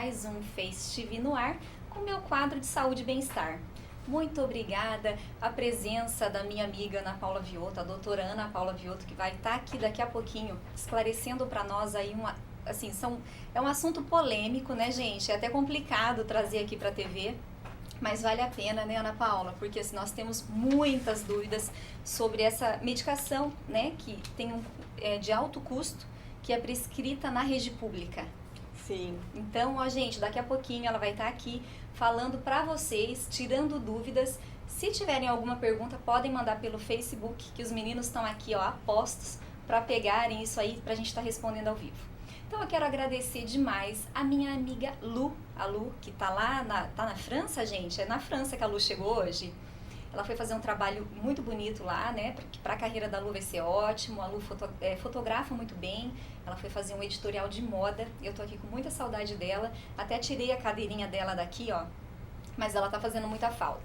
mais um Face TV no ar com o meu quadro de saúde e bem-estar. Muito obrigada à presença da minha amiga Ana Paula Viotto, a doutora Ana Paula Viotto, que vai estar aqui daqui a pouquinho esclarecendo para nós aí é um assunto polêmico, né, gente? É até complicado trazer aqui para a TV, mas vale a pena, né, Ana Paula? Porque assim, nós temos muitas dúvidas sobre essa medicação, né, que tem de alto custo, que é prescrita na rede pública. Sim. Então, ó, gente, daqui a pouquinho ela vai estar aqui falando para vocês, tirando dúvidas. Se tiverem alguma pergunta, podem mandar pelo Facebook, que os meninos estão aqui, ó, apostos para pegarem isso aí, para a gente estar respondendo ao vivo. Então, eu quero agradecer demais a minha amiga Lu, a Lu, que tá lá, tá na França, gente. É na França que a Lu chegou hoje. Ela foi fazer um trabalho muito bonito lá, né? Para a carreira da Lu vai ser ótimo. A Lu fotografa muito bem. Ela foi fazer um editorial de moda. Eu tô aqui com muita saudade dela. Até tirei a cadeirinha dela daqui, ó. Mas ela tá fazendo muita falta.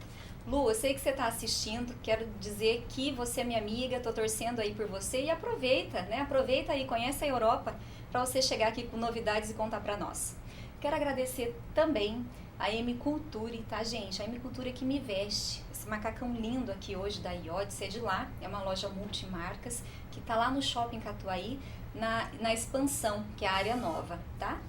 Lu, eu sei que você tá assistindo. Quero dizer que você é minha amiga. Tô torcendo aí por você. E aproveita, né? Aproveita aí, conhece a Europa para você chegar aqui com novidades e contar para nós. Quero agradecer também a M Culture, tá, gente? A M Culture que me veste. Esse macacão lindo aqui hoje da Iodice é de lá. É uma loja multimarcas que tá lá no Shopping Catuaí, na expansão, que é a área nova, tá?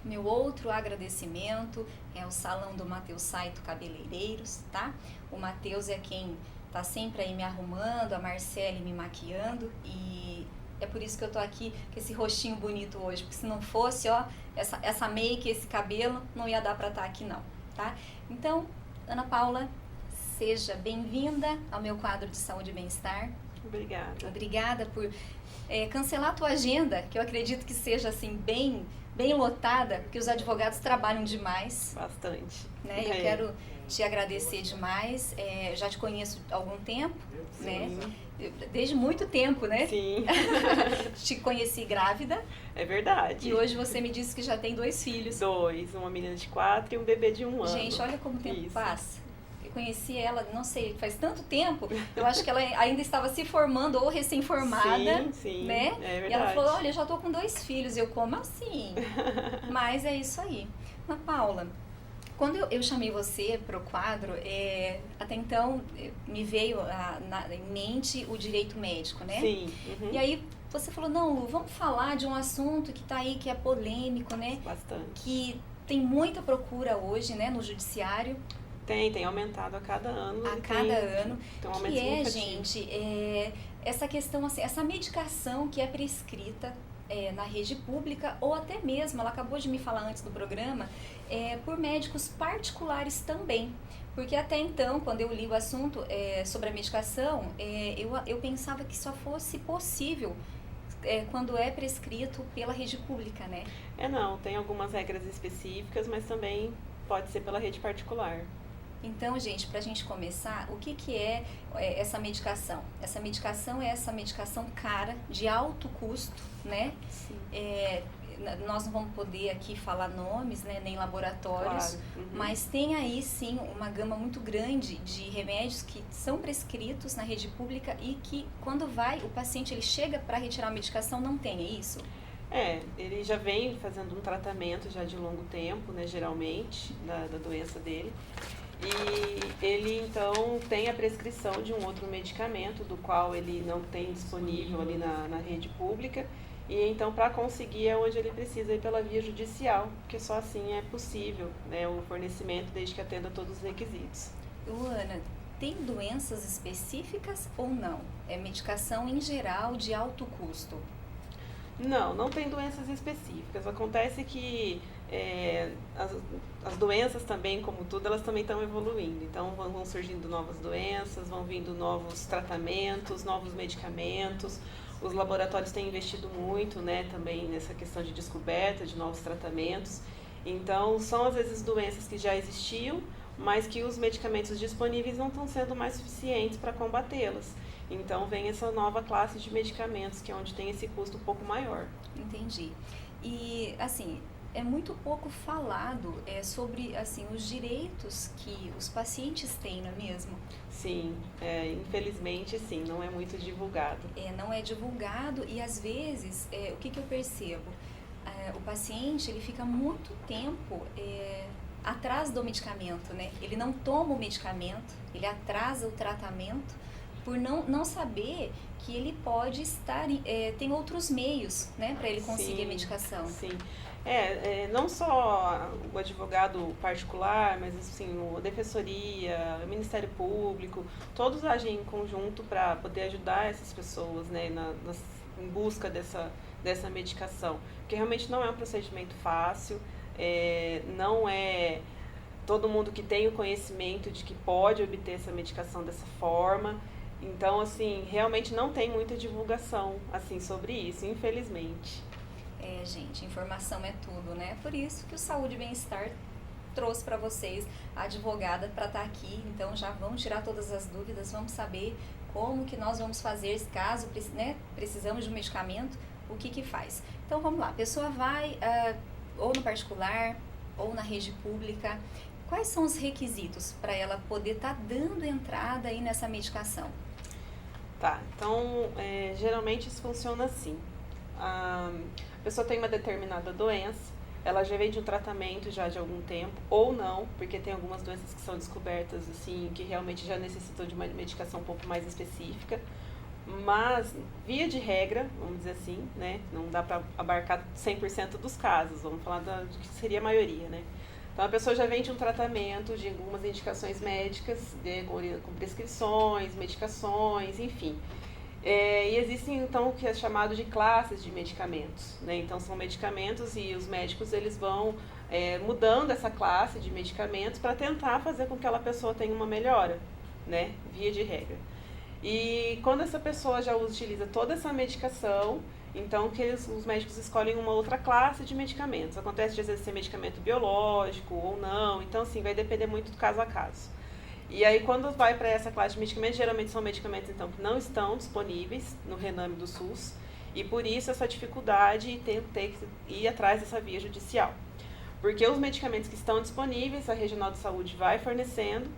Meu outro agradecimento é o Salão do Matheus Saito Cabeleireiros, tá? O Matheus é quem tá sempre aí me arrumando, a Marcele me maquiando e é por isso que eu tô aqui com esse rostinho bonito hoje, porque se não fosse, ó, essa make, esse cabelo, não ia dar pra estar aqui não, tá? Então, Ana Paula, seja bem-vinda ao meu quadro de saúde e bem-estar. Obrigada. Obrigada por cancelar a tua agenda, que eu acredito que seja assim, bem lotada, porque os advogados trabalham demais. Bastante. Né? Eu quero te agradecer demais, já te conheço há algum tempo, sim, né? Desde muito tempo, né? Sim. Te conheci grávida. É verdade. E hoje você me disse que já tem 2 filhos. 2, uma menina de 4 e um bebê de 1 ano. Gente, olha como o tempo Isso. passa. Eu conheci ela, não sei, faz tanto tempo, eu acho que ela ainda estava se formando ou recém-formada, sim, sim, né? É verdade. E ela falou, olha, eu já tô com 2 filhos. Eu, como assim? Mas é isso aí. Ana Paula, quando eu chamei você para o quadro, até então me veio em mente o direito médico, né? Sim. Uhum. E aí você falou, não, Lu, vamos falar de um assunto que está aí, que é polêmico, né? Bastante. Que tem muita procura hoje, né, no judiciário. Tem aumentado a cada ano. A cada ano. Tem um que aumento gente, essa questão, assim, essa medicação que é prescrita na rede pública ou até mesmo, ela acabou de me falar antes do programa, por médicos particulares também. Porque até então, quando eu li o assunto sobre a medicação, eu pensava que só fosse possível quando é prescrito pela rede pública, né? Não, tem algumas regras específicas, mas também pode ser pela rede particular. Então, gente, para a gente começar, o que é essa medicação? Essa medicação é essa medicação cara, de alto custo, né? Sim. Nós não vamos poder aqui falar nomes, né, nem laboratórios, claro. Uhum. Mas tem aí sim uma gama muito grande de remédios que são prescritos na rede pública e que quando o paciente ele chega para retirar a medicação, não tem, é isso? Ele já vem fazendo um tratamento já de longo tempo, né, geralmente, da doença dele. E ele então tem a prescrição de um outro medicamento do qual ele não tem disponível ali na rede pública e então para conseguir é onde ele precisa ir pela via judicial, porque só assim é possível, né, o fornecimento desde que atenda todos os requisitos. Ana, tem doenças específicas ou não? É medicação em geral de alto custo? Não tem doenças específicas. Acontece que as doenças também, como tudo, elas também estão evoluindo. Então vão surgindo novas doenças, vão vindo novos tratamentos, novos medicamentos. Os laboratórios têm investido muito, né, também nessa questão de descoberta de novos tratamentos. Então são às vezes doenças que já existiam, mas que os medicamentos disponíveis não estão sendo mais suficientes para combatê-las. Então vem essa nova classe de medicamentos, que é onde tem esse custo um pouco maior. Entendi. E, assim, é muito pouco falado sobre, assim, os direitos que os pacientes têm, não é mesmo? Sim, infelizmente sim, não é muito divulgado. Não é divulgado e às vezes, o que eu percebo? o paciente ele fica muito tempo atrás do medicamento, né? Ele não toma o medicamento, ele atrasa o tratamento por não saber que ele pode estar, tem outros meios, né, para ele conseguir a medicação. Sim. Não só o advogado particular, mas assim, a defensoria, o Ministério Público, todos agem em conjunto para poder ajudar essas pessoas, né, em busca dessa medicação. Porque realmente não é um procedimento fácil, não é todo mundo que tem o conhecimento de que pode obter essa medicação dessa forma. Então, assim, realmente não tem muita divulgação, assim, sobre isso, infelizmente. Gente, informação é tudo, né? Por isso que o Saúde e Bem-Estar trouxe para vocês a advogada para estar aqui. Então, já vamos tirar todas as dúvidas, vamos saber como que nós vamos fazer, caso, né, precisamos de um medicamento, o que faz. Então, vamos lá. A pessoa vai ou no particular ou na rede pública. Quais são os requisitos para ela poder estar dando entrada aí nessa medicação? Tá, então, geralmente isso funciona assim. A pessoa tem uma determinada doença, ela já vem de um tratamento já de algum tempo, ou não, porque tem algumas doenças que são descobertas, assim, que realmente já necessitam de uma medicação um pouco mais específica, mas, via de regra, vamos dizer assim, né, não dá para abarcar 100% dos casos, vamos falar de que seria a maioria, né. Então, a pessoa já vem de um tratamento, de algumas indicações médicas, com prescrições, medicações, enfim. E existem, então, o que é chamado de classes de medicamentos, né? Então, são medicamentos e os médicos, eles vão mudando essa classe de medicamentos para tentar fazer com que aquela pessoa tenha uma melhora, né? Via de regra. E quando essa pessoa já utiliza toda essa medicação, então que os médicos escolhem uma outra classe de medicamentos. Acontece de às vezes ser medicamento biológico ou não, então assim, vai depender muito do caso a caso. E aí quando vai para essa classe de medicamentos, geralmente são medicamentos então que não estão disponíveis no Rename do SUS, e por isso essa dificuldade em ter que ir atrás dessa via judicial. Porque os medicamentos que estão disponíveis, a Regional de Saúde vai fornecendo,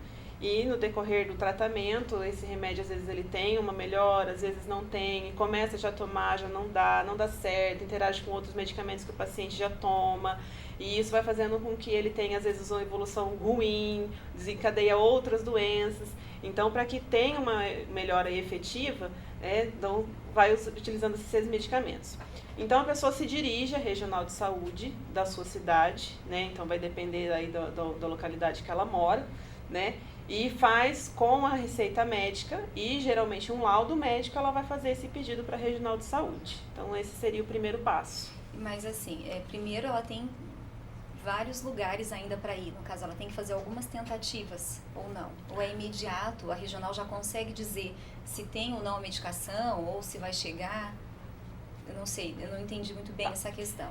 e no decorrer do tratamento, esse remédio às vezes ele tem uma melhora, às vezes não tem, e começa já a tomar, já não dá certo, interage com outros medicamentos que o paciente já toma, e isso vai fazendo com que ele tenha às vezes uma evolução ruim, desencadeia outras doenças. Então, para que tenha uma melhora efetiva, então vai utilizando esses medicamentos. Então, a pessoa se dirige à regional de saúde da sua cidade, né? Então, vai depender aí da localidade que ela mora, né? E faz com a receita médica e geralmente um laudo médico, ela vai fazer esse pedido para a regional de saúde. Então, esse seria o primeiro passo. Mas assim, primeiro ela tem vários lugares ainda para ir. No caso, ela tem que fazer algumas tentativas ou não. Ou é imediato, a regional já consegue dizer se tem ou não a medicação ou se vai chegar. Eu não sei, eu não entendi muito bem essa questão.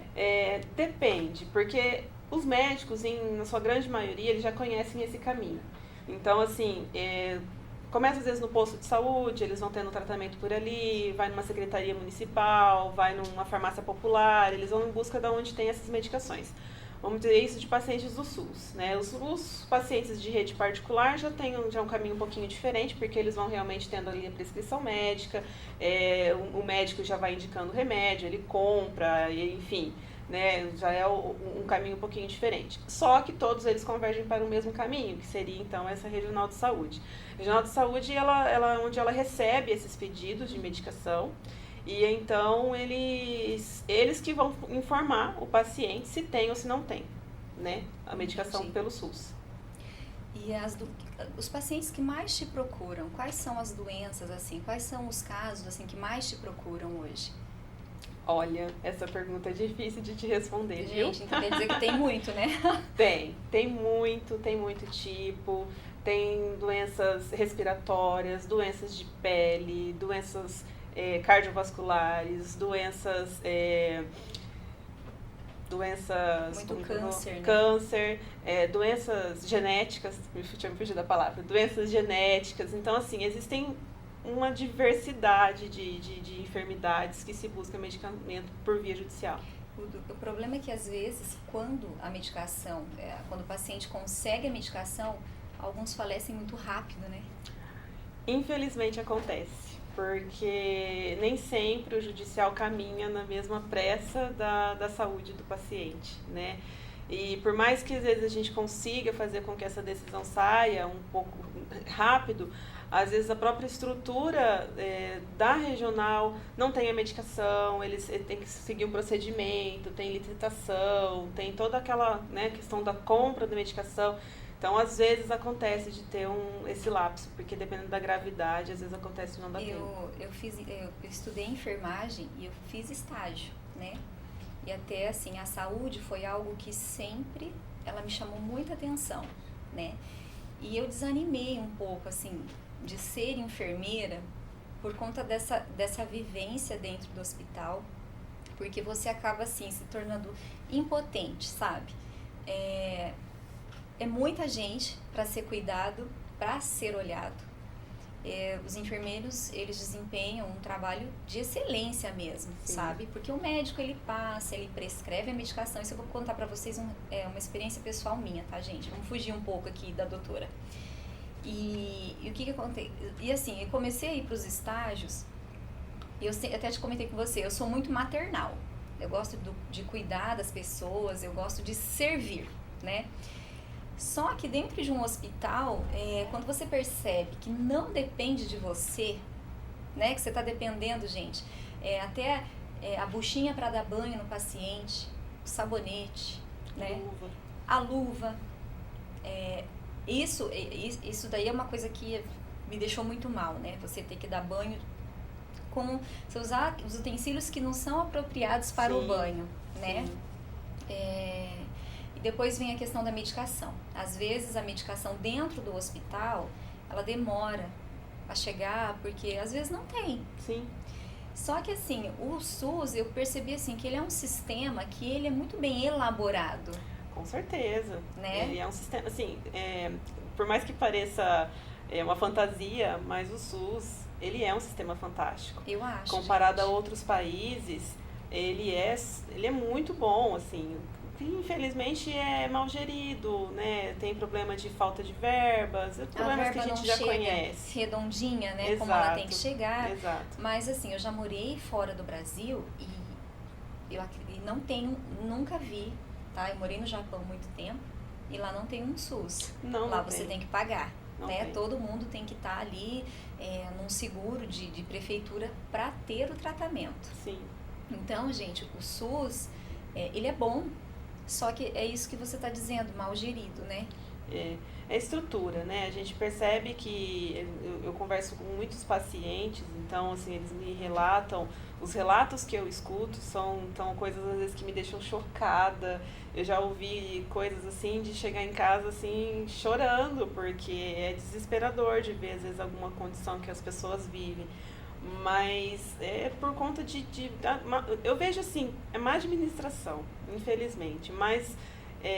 Depende, porque os médicos, na sua grande maioria, eles já conhecem esse caminho. Então, assim, começa às vezes no posto de saúde, eles vão tendo tratamento por ali, vai numa secretaria municipal, vai numa farmácia popular, eles vão em busca de onde tem essas medicações. Vamos dizer isso de pacientes do SUS, né? Os pacientes de rede particular já têm um caminho um pouquinho diferente, porque eles vão realmente tendo ali a prescrição médica, o médico já vai indicando o remédio, ele compra, enfim, né? Já é um caminho um pouquinho diferente. Só que todos eles convergem para o mesmo caminho, que seria então essa regional de saúde. A regional de saúde, onde ela recebe esses pedidos de medicação, e então eles que vão informar o paciente se tem ou se não tem, né, a medicação. Entendi. Pelo SUS. E os pacientes que mais te procuram, quais são as doenças, assim, quais são os casos assim, que mais te procuram hoje? Olha, essa pergunta é difícil de te responder, gente, viu? Gente, então quer dizer que tem muito, né? Tem muito tipo. Tem doenças respiratórias, doenças de pele, doenças cardiovasculares, doenças muito câncer, né? Câncer, doenças genéticas, tinha me fugido da palavra, doenças genéticas. Então, assim, existem uma diversidade de enfermidades que se busca medicamento por via judicial. O problema é que, às vezes, quando a medicação, quando o paciente consegue a medicação, alguns falecem muito rápido, né? Infelizmente acontece. porque nem sempre o judicial caminha na mesma pressa da saúde do paciente, né? E por mais que às vezes a gente consiga fazer com que essa decisão saia um pouco rápido, às vezes a própria estrutura da regional não tem a medicação, eles têm que seguir um procedimento, tem licitação, tem toda aquela, né, questão da compra da medicação. Então, às vezes acontece de ter esse lapso, porque dependendo da gravidade, às vezes acontece de não dar tempo. Eu estudei enfermagem e eu fiz estágio, né? E até, assim, a saúde foi algo que sempre ela me chamou muita atenção, né? E eu desanimei um pouco, assim, de ser enfermeira por conta dessa vivência dentro do hospital, porque você acaba, assim, se tornando impotente, sabe? É muita gente para ser cuidado, para ser olhado. Os enfermeiros, eles desempenham um trabalho de excelência mesmo, sim, sabe? Porque o médico, ele passa, ele prescreve a medicação. Isso eu vou contar para vocês uma experiência pessoal minha, tá, gente? Vamos fugir um pouco aqui da doutora. E o que acontece? E assim, eu comecei a ir para os estágios, e eu até te comentei com você, eu sou muito maternal. Eu gosto de cuidar das pessoas, eu gosto de servir, né? Só que dentro de um hospital, quando você percebe que não depende de você, né, que você está dependendo, gente, até a buchinha para dar banho no paciente, o sabonete, né, a luva, isso daí é uma coisa que me deixou muito mal, né, você ter que dar banho você usar os utensílios que não são apropriados para sim, o banho, né, e depois vem a questão da medicação. Às vezes a medicação dentro do hospital, ela demora a chegar, porque às vezes não tem. Sim. Só que assim, o SUS, eu percebi assim, que ele é um sistema que ele é muito bem elaborado. Com certeza. Né? Ele é um sistema, assim, por mais que pareça uma fantasia, mas o SUS, ele é um sistema fantástico. Eu acho. Comparado a outros países, ele é muito bom, assim. Infelizmente é mal gerido, né? Tem problema de falta de verbas, problemas que a gente já conhece. Redondinha, né? Exato, como ela tem que chegar. Exato. Mas assim, eu já morei fora do Brasil e não tenho, nunca vi, tá? Eu morei no Japão há muito tempo e lá não tem um SUS. Lá você tem que pagar, né? Todo mundo tem que estar ali num seguro de prefeitura para ter o tratamento. Sim. Então, gente, o SUS, ele é bom. Só que é isso que você está dizendo, mal gerido, né? É estrutura, né? A gente percebe que eu converso com muitos pacientes, então, assim, eles me relatam, os relatos que eu escuto são coisas, às vezes, que me deixam chocada. Eu já ouvi coisas, assim, de chegar em casa, assim, chorando, porque é desesperador de ver, às vezes, alguma condição que as pessoas vivem. Mas é por conta eu vejo assim, é má administração, infelizmente, mas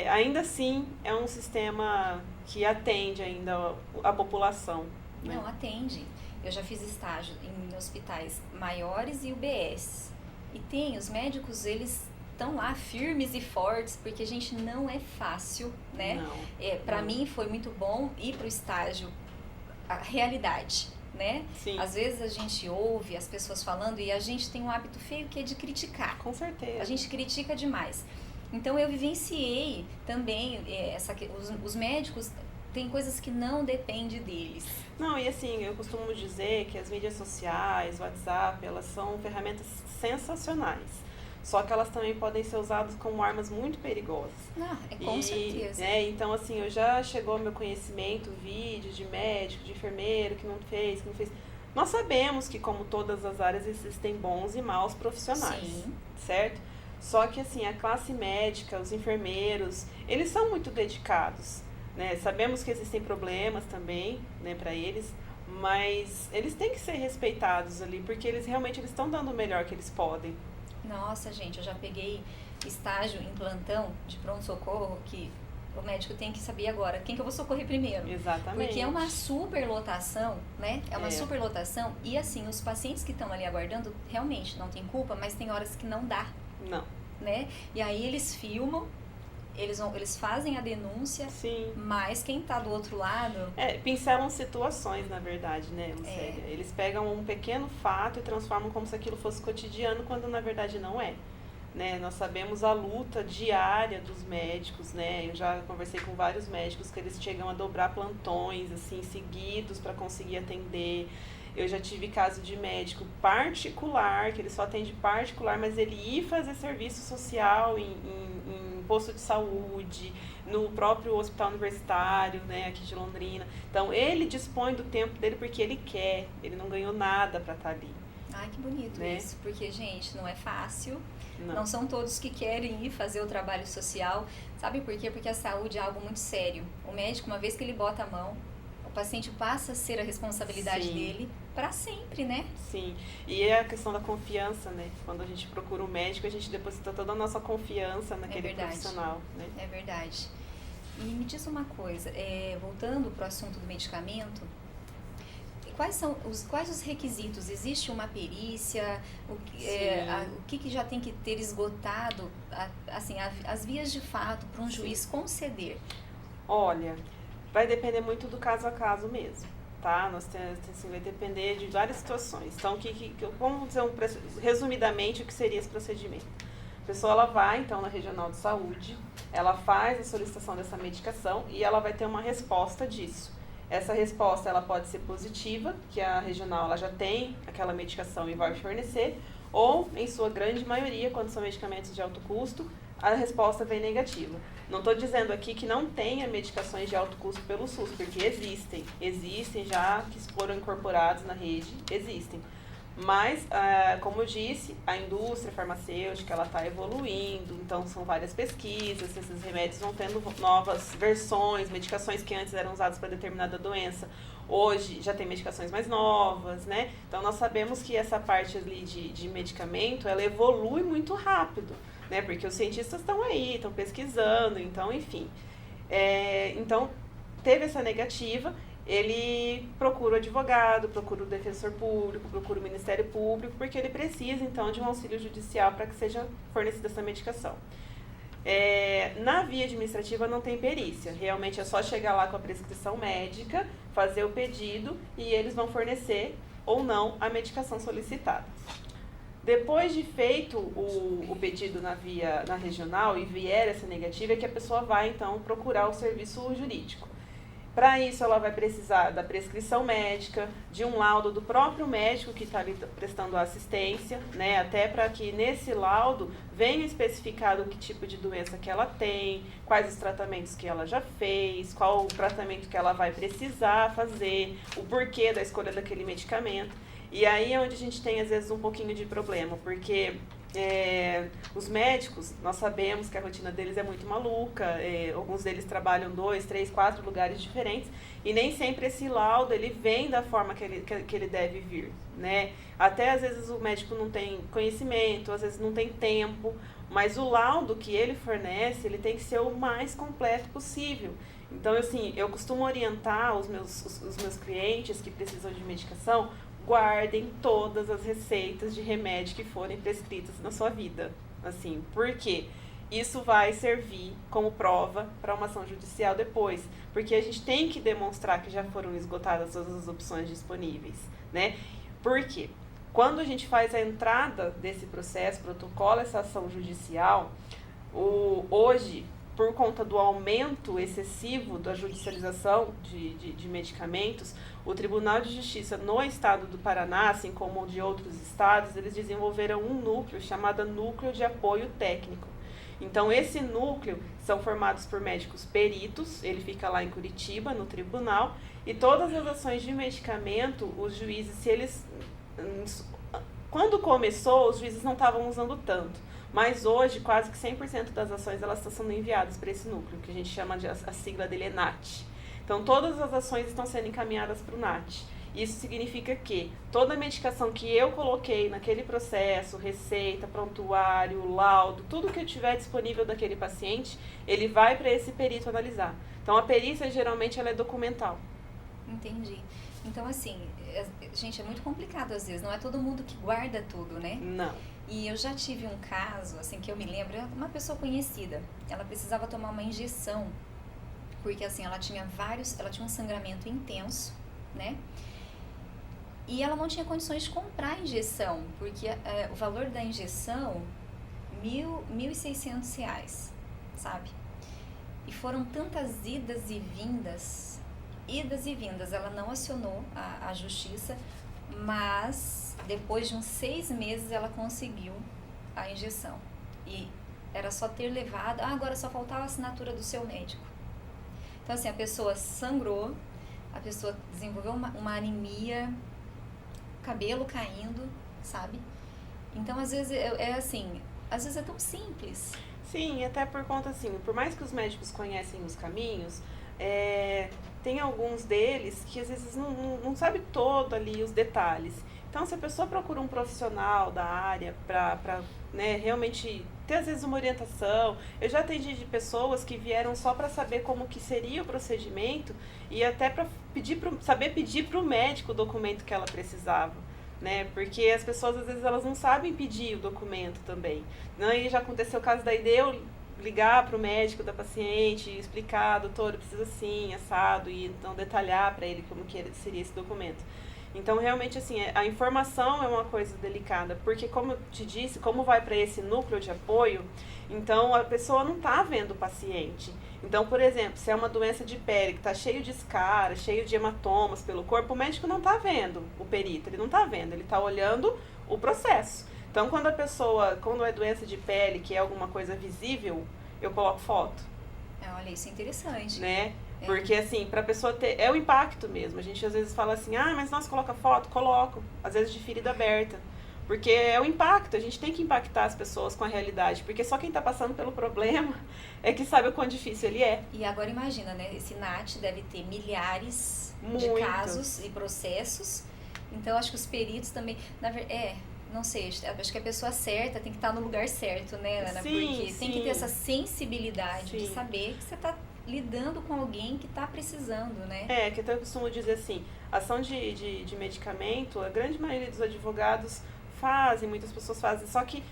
ainda assim é um sistema que atende ainda a população. Né? Não, atende. Eu já fiz estágio em hospitais maiores e UBS. E os médicos, eles estão lá firmes e fortes, porque, gente, não é fácil, né? Para mim foi muito bom ir para o estágio, a realidade. Né? Às vezes a gente ouve as pessoas falando e a gente tem um hábito feio que é de criticar. Com certeza. A gente critica demais. Então eu vivenciei também os médicos tem coisas que não dependem deles. Não, e assim, eu costumo dizer que as mídias sociais, o WhatsApp, elas são ferramentas sensacionais. Só que elas também podem ser usadas como armas muito perigosas. Com certeza. Então, assim, eu já chegou ao meu conhecimento vídeos de médico, de enfermeiro, que não fez. Nós sabemos que, como todas as áreas, existem bons e maus profissionais. Sim. Certo? Só que, assim, a classe médica, os enfermeiros, eles são muito dedicados. Né? Sabemos que existem problemas também, né, para eles, mas eles têm que ser respeitados ali, porque eles realmente estão dando o melhor que eles podem. Nossa, gente, eu já peguei estágio em plantão de pronto-socorro que o médico tem que saber agora quem que eu vou socorrer primeiro. Exatamente. Porque é uma superlotação, né? É uma superlotação e assim, os pacientes que estão ali aguardando realmente não tem culpa, mas tem horas que não dá. Não. Né? E aí eles filmam eles fazem a denúncia, Sim. mas quem está do outro lado... Pincelam situações, na verdade, né, Lucélia? Eles pegam um pequeno fato e transformam como se aquilo fosse cotidiano, quando na verdade não é. Né? Nós sabemos a luta diária dos médicos, né? Eu já conversei com vários médicos que eles chegam a dobrar plantões, assim, seguidos para conseguir atender. Eu já tive caso de médico particular, que ele só atende particular, mas ele ia fazer serviço social em posto de saúde, no próprio hospital universitário, né, aqui de Londrina. Então, ele dispõe do tempo dele porque ele quer, ele não ganhou nada para estar ali. Ai, que bonito, né? Isso, porque, gente, não é fácil. Não são todos que querem ir fazer o trabalho social. Sabe por quê? Porque a saúde é algo muito sério. O médico, uma vez que ele bota a mão, o paciente passa a ser a responsabilidade Sim. dele para sempre, né? Sim, e é a questão da confiança, né? Quando a gente procura um médico, a gente deposita toda a nossa confiança naquele profissional, né? É verdade. E me diz uma coisa, voltando para o assunto do medicamento, quais os requisitos? Existe uma perícia? O que já tem que ter esgotado, assim, as vias de fato para um juiz conceder? Olha, vai depender muito do caso a caso mesmo, tá? Assim, vai depender de várias situações. Então, vamos dizer resumidamente o que seria esse procedimento. A pessoa ela vai, então, na regional de saúde, ela faz a solicitação dessa medicação e ela vai ter uma resposta disso. Essa resposta ela pode ser positiva, que a regional ela já tem aquela medicação e vai fornecer, ou, em sua grande maioria, quando são medicamentos de alto custo, a resposta vem negativa. Não estou dizendo aqui que não tenha medicações de alto custo pelo SUS, porque existem já que foram incorporados na rede, existem. Mas, como eu disse, a indústria farmacêutica ela está evoluindo, então são várias pesquisas, esses remédios vão tendo novas versões, medicações que antes eram usadas para determinada doença, hoje já tem medicações mais novas, né? Então nós sabemos que essa parte ali de medicamento, ela evolui muito rápido, né? Porque os cientistas estão aí, estão pesquisando, então enfim. Então, teve essa negativa, ele procura o advogado, procura o defensor público, procura o Ministério Público, porque ele precisa, então, de um auxílio judicial para que seja fornecida essa medicação. Na via administrativa não tem perícia, realmente é só chegar lá com a prescrição médica, fazer o pedido e eles vão fornecer ou não a medicação solicitada. Depois de feito o pedido na regional e vier essa negativa, é que a pessoa vai, então, procurar o serviço jurídico. Para isso, ela vai precisar da prescrição médica, de um laudo do próprio médico que está ali prestando a assistência, né? Até para que nesse laudo venha especificado que tipo de doença que ela tem, quais os tratamentos que ela já fez, qual o tratamento que ela vai precisar fazer, o porquê da escolha daquele medicamento. E aí é onde a gente tem, às vezes, um pouquinho de problema, porque os médicos, nós sabemos que a rotina deles é muito maluca, alguns deles trabalham 2, 3, 4 lugares diferentes, e nem sempre esse laudo ele vem da forma que ele deve vir, né? Até às vezes o médico não tem conhecimento, às vezes não tem tempo, mas o laudo que ele fornece, ele tem que ser o mais completo possível. Então, assim, eu costumo orientar os meus clientes que precisam de medicação, guardem todas as receitas de remédio que forem prescritas na sua vida. Assim, por quê? Isso vai servir como prova para uma ação judicial depois. Porque a gente tem que demonstrar que já foram esgotadas todas as opções disponíveis, né? Por quê? Quando a gente faz a entrada desse processo, protocola essa ação judicial, hoje, por conta do aumento excessivo da judicialização de medicamentos, o Tribunal de Justiça no estado do Paraná, assim como de outros estados, eles desenvolveram um núcleo chamado Núcleo de Apoio Técnico. Então, esse núcleo são formados por médicos peritos, ele fica lá em Curitiba, no tribunal, e todas as ações de medicamento, os juízes, quando começou, os juízes não estavam usando tanto. Mas hoje, quase que 100% das ações elas estão sendo enviadas para esse núcleo, que a gente chama a sigla dele é NAT. Então, todas as ações estão sendo encaminhadas para o NAT. Isso significa que toda a medicação que eu coloquei naquele processo, receita, prontuário, laudo, tudo que eu tiver disponível daquele paciente, ele vai para esse perito analisar. Então, a perícia, geralmente, ela é documental. Entendi. Então, assim, gente, é muito complicado às vezes, não é todo mundo que guarda tudo, né? Não. E eu já tive um caso, assim, que eu me lembro, uma pessoa conhecida, ela precisava tomar uma injeção, porque, assim, ela tinha um sangramento intenso, né? E ela não tinha condições de comprar a injeção, porque o valor da injeção, R$ 1.600, sabe? E foram tantas idas e vindas, ela não acionou a justiça, mas depois de uns 6 meses ela conseguiu a injeção. E era só ter levado, agora só faltava a assinatura do seu médico. Então, assim, a pessoa sangrou, a pessoa desenvolveu uma anemia, cabelo caindo, sabe? Então, às vezes, às vezes é tão simples. Sim, até por conta, assim, por mais que os médicos conhecem os caminhos, tem alguns deles que às vezes não sabe todo ali os detalhes. Então, se a pessoa procura um profissional da área para né, realmente ter, às vezes, uma orientação. Eu já atendi de pessoas que vieram só para saber como que seria o procedimento e até para saber pedir para o médico o documento que ela precisava. Né? Porque as pessoas, às vezes, elas não sabem pedir o documento também. Não, e já aconteceu o caso daí de eu ligar para o médico da paciente, explicar, doutor, eu preciso assim, assado, e então detalhar para ele como que seria esse documento. Então, realmente, assim, a informação é uma coisa delicada, porque, como eu te disse, como vai para esse núcleo de apoio, então a pessoa não está vendo o paciente. Então, por exemplo, se é uma doença de pele que está cheio de escara, cheio de hematomas pelo corpo, o médico não está vendo o perito, ele não está vendo, ele está olhando o processo. Então, quando é doença de pele, que é alguma coisa visível, eu coloco foto. Olha, isso é interessante. Né? Porque, assim, pra pessoa ter... É o impacto mesmo. A gente, às vezes, fala assim, mas nossa, coloca foto? Coloco. Às vezes, de ferida aberta. Porque é o impacto. A gente tem que impactar as pessoas com a realidade. Porque só quem tá passando pelo problema é que sabe o quão difícil ele é. E agora, imagina, né? Esse NAT deve ter milhares Muito. de casos e processos. Então, acho que os peritos também... não sei, acho que a pessoa certa tem que estar no lugar certo, né, Ana? Sim, porque tem que ter essa sensibilidade de saber que você está lidando com alguém que está precisando, né? Que até eu costumo dizer assim, ação de medicamento, a grande maioria dos advogados fazem, muitas pessoas fazem, só que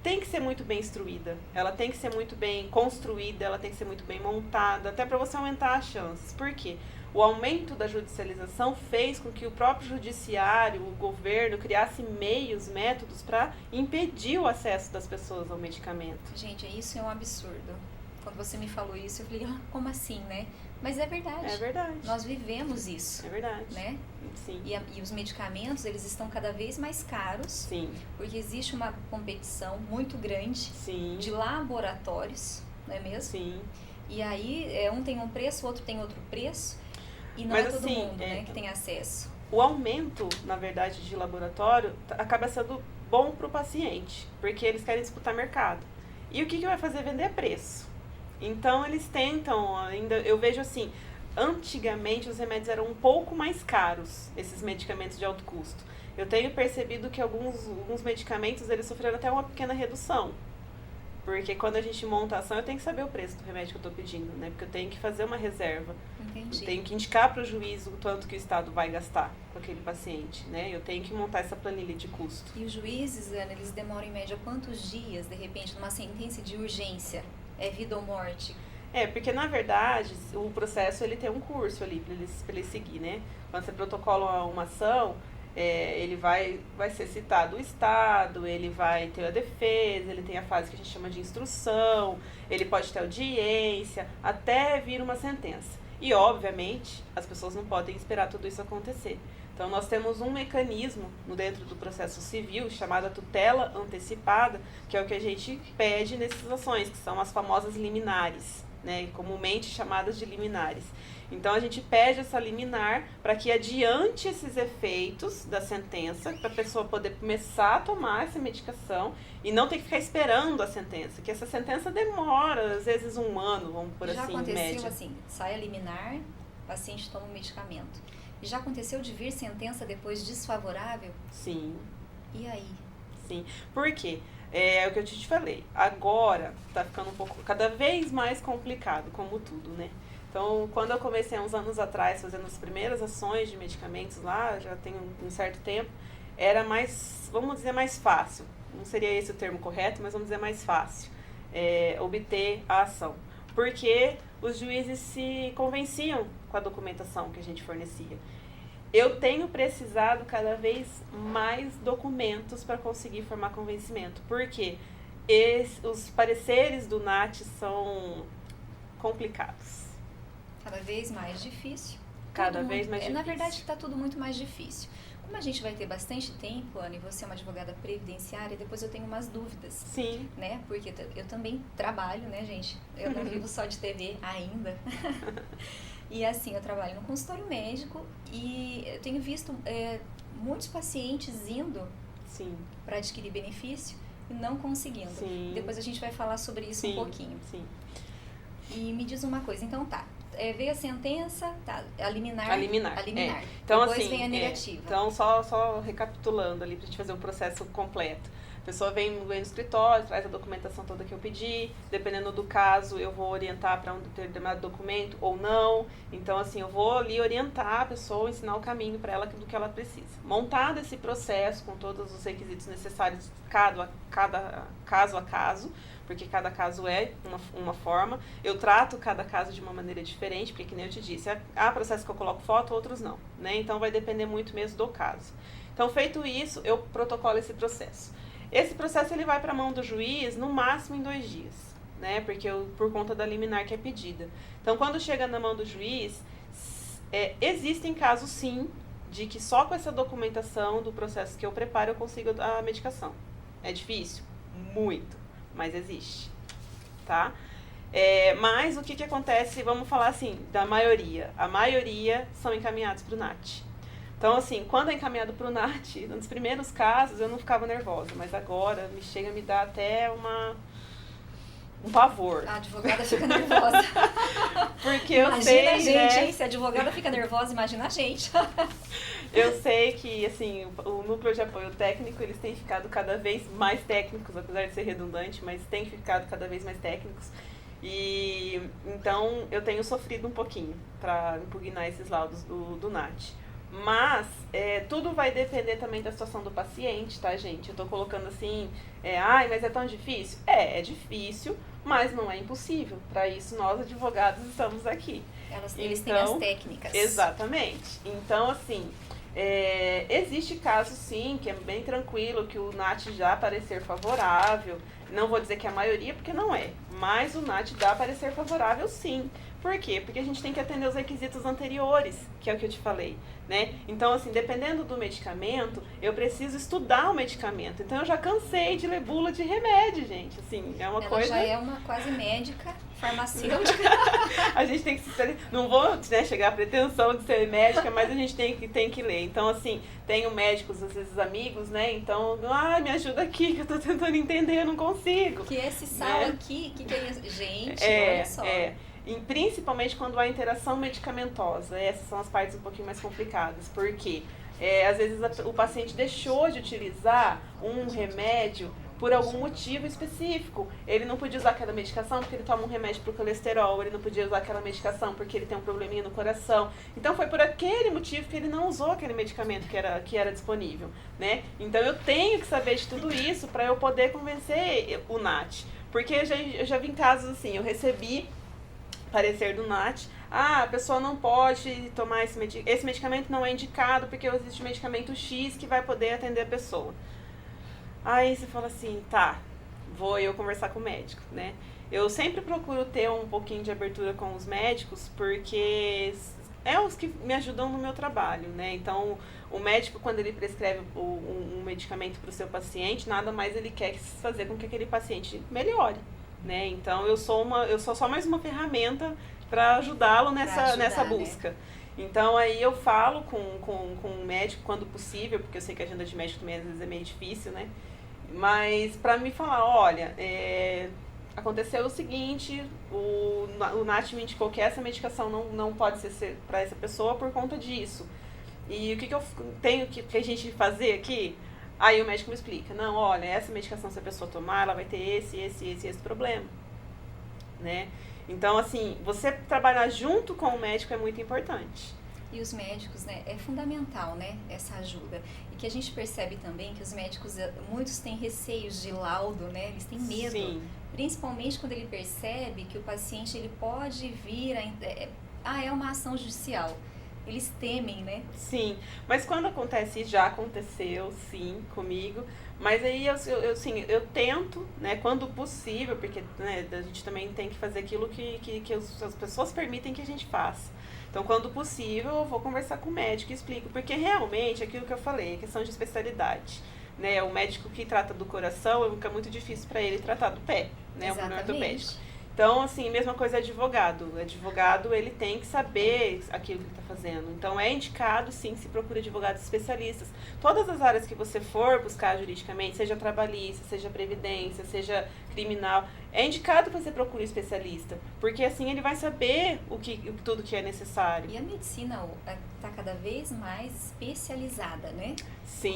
tem que ser muito bem instruída, ela tem que ser muito bem construída, ela tem que ser muito bem montada, até para você aumentar as chances. Por quê? O aumento da judicialização fez com que o próprio judiciário, o governo, criasse meios, métodos para impedir o acesso das pessoas ao medicamento. Gente, isso é um absurdo. Quando você me falou isso, eu falei, como assim, né? Mas é verdade. É verdade. Nós vivemos isso. É verdade. Né? Sim. E os medicamentos, eles estão cada vez mais caros. Sim. Porque existe uma competição muito grande. Sim. De laboratórios, não é mesmo? Sim. E aí, um tem um preço, o outro tem outro preço. E não é todo mundo, né, que tem acesso. O aumento, na verdade, de laboratório acaba sendo bom para o paciente, porque eles querem disputar mercado. E o que vai fazer? Vender preço. Então, eles tentam ainda... Eu vejo assim, antigamente os remédios eram um pouco mais caros, esses medicamentos de alto custo. Eu tenho percebido que alguns medicamentos, eles sofreram até uma pequena redução. Porque quando a gente monta a ação, eu tenho que saber o preço do remédio que eu estou pedindo, né? Porque eu tenho que fazer uma reserva. Entendi. Eu tenho que indicar para o juiz o quanto que o Estado vai gastar com aquele paciente, né? Eu tenho que montar essa planilha de custo. E os juízes, Ana, eles demoram em média quantos dias, de repente, numa sentença de urgência? É vida ou morte? Porque na verdade, o processo ele tem um curso ali para ele seguir, né? Quando você protocola uma ação, ele vai ser citado o Estado, ele vai ter a defesa, ele tem a fase que a gente chama de instrução, ele pode ter audiência, até vir uma sentença. E, obviamente, as pessoas não podem esperar tudo isso acontecer. Então, nós temos um mecanismo dentro do processo civil chamado tutela antecipada, que é o que a gente pede nessas ações, que são as famosas liminares, né, comumente chamadas de liminares. Então, a gente pede essa liminar para que adiante esses efeitos da sentença, para a pessoa poder começar a tomar essa medicação e não ter que ficar esperando a sentença, que essa sentença demora, às vezes, 1 ano, vamos por assim, em média. Já aconteceu assim, sai a liminar, o paciente toma o medicamento. E já aconteceu de vir sentença depois desfavorável? Sim. E aí? Sim. Por quê? É o que eu te falei. Agora está ficando cada vez mais complicado, como tudo, né? Então, quando eu comecei há uns anos atrás, fazendo as primeiras ações de medicamentos lá, já tem um certo tempo, era mais, vamos dizer, mais fácil. Não seria esse o termo correto, mas vamos dizer mais fácil obter a ação. Porque os juízes se convenciam com a documentação que a gente fornecia. Eu tenho precisado cada vez mais documentos para conseguir formar convencimento. Porque os pareceres do NAT são complicados. Cada vez mais difícil. Cada vez mais difícil. Na verdade, está tudo muito mais difícil. Como a gente vai ter bastante tempo, Ana, e você é uma advogada previdenciária, depois eu tenho umas dúvidas. Sim. Né? Porque eu também trabalho, né, gente? Eu não vivo só de TV ainda. E assim, eu trabalho no consultório médico e eu tenho visto muitos pacientes indo para adquirir benefício e não conseguindo. Sim. Depois a gente vai falar sobre isso um pouquinho. Sim. E me diz uma coisa, então tá. Veio a sentença, tá, a liminar. Então, depois assim, vem a negativa. Então, só recapitulando ali, pra gente fazer o processo completo. A pessoa vem no escritório, traz a documentação toda que eu pedi. Dependendo do caso, eu vou orientar para um determinado documento ou não. Então, assim, eu vou ali orientar a pessoa, ensinar o caminho para ela do que ela precisa. Montado esse processo com todos os requisitos necessários, cada caso a caso, porque cada caso é uma forma. Eu trato cada caso de uma maneira diferente, porque, que nem eu te disse, há processos que eu coloco foto, outros não, né? Então, vai depender muito mesmo do caso. Então, feito isso, eu protocolo esse processo. Esse processo ele vai para a mão do juiz no máximo em 2 dias, né? Porque por conta da liminar que é pedida. Então, quando chega na mão do juiz, existem casos, sim, de que só com essa documentação do processo que eu preparo eu consigo a medicação. É difícil? Muito. Mas existe, tá? Mas o que acontece, vamos falar assim, da maioria. A maioria são encaminhados para o NAT. Então, assim, quando é encaminhado para o NAT, nos primeiros casos eu não ficava nervosa, mas agora chega a me dar até um pavor. A advogada fica nervosa. Porque eu imagina sei, a gente, né? hein? Se a advogada fica nervosa, imagina a gente. Eu sei que, assim, o núcleo de apoio técnico, eles têm ficado cada vez mais técnicos, apesar de ser redundante, mas têm ficado cada vez mais técnicos. E, então, eu tenho sofrido um pouquinho para impugnar esses laudos do NAT. Mas tudo vai depender também da situação do paciente, tá, gente? Eu tô colocando assim, mas é tão difícil? É difícil, mas não é impossível. Para isso, nós advogados estamos aqui. Eles têm as técnicas. Exatamente. Então, assim, existe caso, sim, que é bem tranquilo, que o NAT já parecer favorável. Não vou dizer que é a maioria, porque não é. Mas o NAT dá parecer favorável, sim. Por quê? Porque a gente tem que atender os requisitos anteriores, que é o que eu te falei, né? Então, assim, dependendo do medicamento, eu preciso estudar o medicamento. Então, eu já cansei de ler bula de remédio, gente. Assim, é uma coisa... Ela já é uma quase médica, farmacêutica. A gente tem que se... Não vou, né, chegar à pretensão de ser médica, mas a gente tem que ler. Então, assim, tenho médicos, às vezes amigos, né? Então, me ajuda aqui, que eu tô tentando entender, eu não consigo. Que esse sal aqui, que é isso? Gente, olha só. E principalmente quando há interação medicamentosa. Essas são as partes um pouquinho mais complicadas. Porque, às vezes, o paciente deixou de utilizar um remédio por algum motivo específico. Ele não podia usar aquela medicação porque ele toma um remédio para o colesterol. Ele não podia usar aquela medicação porque ele tem um probleminha no coração. Então, foi por aquele motivo que ele não usou aquele medicamento que era disponível, né? Então, eu tenho que saber de tudo isso para eu poder convencer o NAT. Porque eu já vi casos assim, eu recebi parecer do NAT, a pessoa não pode tomar esse medicamento, não é indicado porque existe medicamento X que vai poder atender a pessoa. Aí você fala assim, tá, vou eu conversar com o médico, né? Eu sempre procuro ter um pouquinho de abertura com os médicos, porque os que me ajudam no meu trabalho, né? Então, o médico, quando ele prescreve um medicamento para o seu paciente, nada mais ele quer que fazer com que aquele paciente melhore, né? Então, eu sou só mais uma ferramenta para ajudá-lo nessa busca. Né? Então, aí eu falo com o médico quando possível, porque eu sei que a agenda de médico também às vezes é meio difícil, né? Mas para me falar, olha, aconteceu o seguinte, o NAT me indicou que essa medicação não pode ser para essa pessoa por conta disso. E o que eu tenho que a gente fazer aqui? Aí o médico me explica, não, olha, essa medicação, se a pessoa tomar, ela vai ter esse problema, né? Então, assim, você trabalhar junto com o médico é muito importante. E os médicos, né, é fundamental, né, essa ajuda. E que a gente percebe também que os médicos, muitos têm receios de laudo, né, eles têm medo. Sim. Principalmente quando ele percebe que o paciente ele pode vir é uma ação judicial. Eles temem, né? Sim, mas quando acontece, já aconteceu, sim, comigo. Mas aí eu tento, né, quando possível, porque né, a gente também tem que fazer aquilo que as pessoas permitem que a gente faça. Então, quando possível, eu vou conversar com o médico e explico, porque realmente, aquilo que eu falei, é questão de especialidade. Né, o médico que trata do coração, fica muito difícil para ele tratar do pé, né, o problema ortopédico. Então, assim, mesma coisa advogado. O advogado, ele tem que saber aquilo que ele está fazendo. Então, é indicado, sim, que se procure advogados especialistas. Todas as áreas que você for buscar juridicamente, seja trabalhista, seja previdência, seja criminal, é indicado que você procure um especialista. Porque, assim, ele vai saber tudo que é necessário. E a medicina está cada vez mais especializada, né? Sim.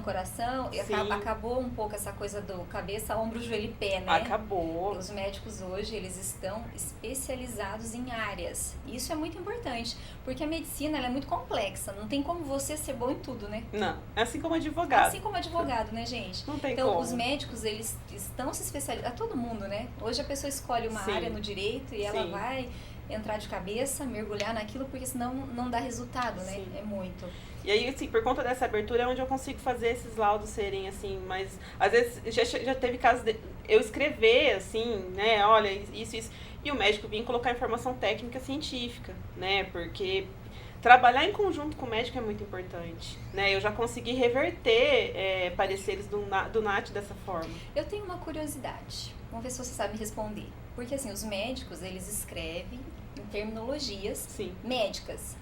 Coração. E acabou um pouco essa coisa do cabeça, ombro, joelho e pé, né? Acabou. Os médicos hoje, eles estão especializados em áreas. E isso é muito importante, porque a medicina ela é muito complexa. Não tem como você ser bom em tudo, né? Não. Assim como advogado. Assim como advogado, né, gente? Não tem então, como. os médicos, eles estão se especializando. Todo mundo, né? Hoje a pessoa escolhe uma área no direito e ela vai entrar de cabeça, mergulhar naquilo, porque senão não dá resultado, né? É muito. E aí, assim, por conta dessa abertura é onde eu consigo fazer esses laudos serem, assim, mas às vezes já teve casos de eu escrever, assim, né, olha, isso, e o médico vir colocar informação técnica científica, né, porque trabalhar em conjunto com o médico é muito importante, né, eu já consegui reverter pareceres do NAT dessa forma. Eu tenho uma curiosidade, vamos ver se você sabe me responder, porque assim, os médicos, eles escrevem em terminologias médicas.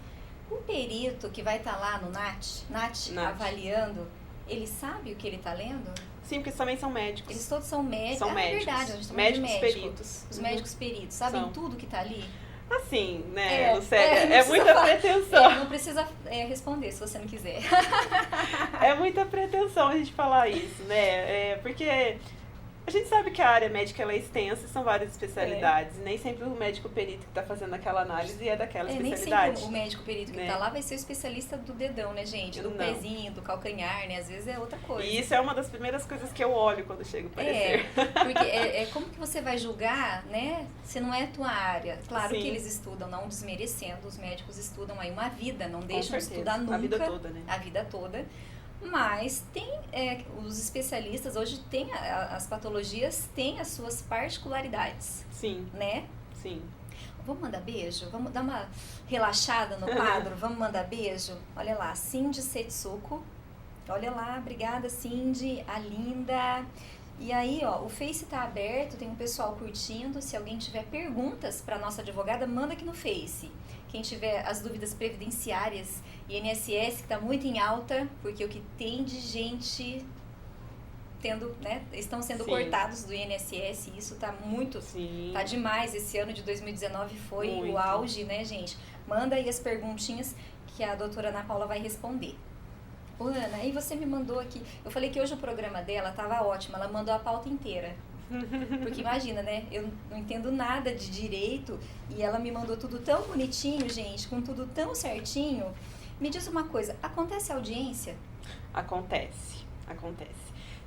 O perito que vai estar lá no NAT avaliando, ele sabe o que ele está lendo? Sim, porque também são médicos. Eles todos são médicos. São médicos. É verdade, a gente tá médicos de médico. peritos. Os médicos peritos sabem tudo que está ali? Assim, né, Lucélia, é muita pretensão. Não precisa responder se você não quiser. É muita pretensão a gente falar isso, né? Porque a gente sabe que a área médica ela é extensa, são várias especialidades. Nem sempre o médico perito que está fazendo aquela análise é daquela especialidade. Nem sempre o médico perito que está lá vai ser o especialista do dedão, né, gente? Do pezinho, do calcanhar, né? Às vezes é outra coisa. E isso é uma das primeiras coisas que eu olho quando chego para parecer. Porque como que você vai julgar, né? Se não é a tua área. Claro que eles estudam, não desmerecendo, os médicos estudam aí uma vida, não deixam de estudar nunca. A vida toda, né? A vida toda. Mas tem os especialistas hoje têm as patologias têm as suas particularidades. Sim. Né? Sim. Vamos mandar beijo? Vamos dar uma relaxada no quadro? Vamos mandar beijo? Olha lá, Cindy Setsuko. Olha lá, obrigada Cindy, a linda. E aí, ó, o Face tá aberto, tem um pessoal curtindo. Se alguém tiver perguntas para nossa advogada, manda aqui no Face. Quem tiver as dúvidas previdenciárias, INSS, que está muito em alta, porque o que tem de gente tendo, né, estão sendo cortados do INSS, e isso está muito, tá demais. Esse ano de 2019 foi o auge, né, gente? Manda aí as perguntinhas que a doutora Ana Paula vai responder. Ô, Ana, aí você me mandou aqui, eu falei que hoje o programa dela estava ótimo, ela mandou a pauta inteira. Porque imagina, né? Eu não entendo nada de direito e ela me mandou tudo tão bonitinho, gente, com tudo tão certinho. Me diz uma coisa, acontece audiência? Acontece.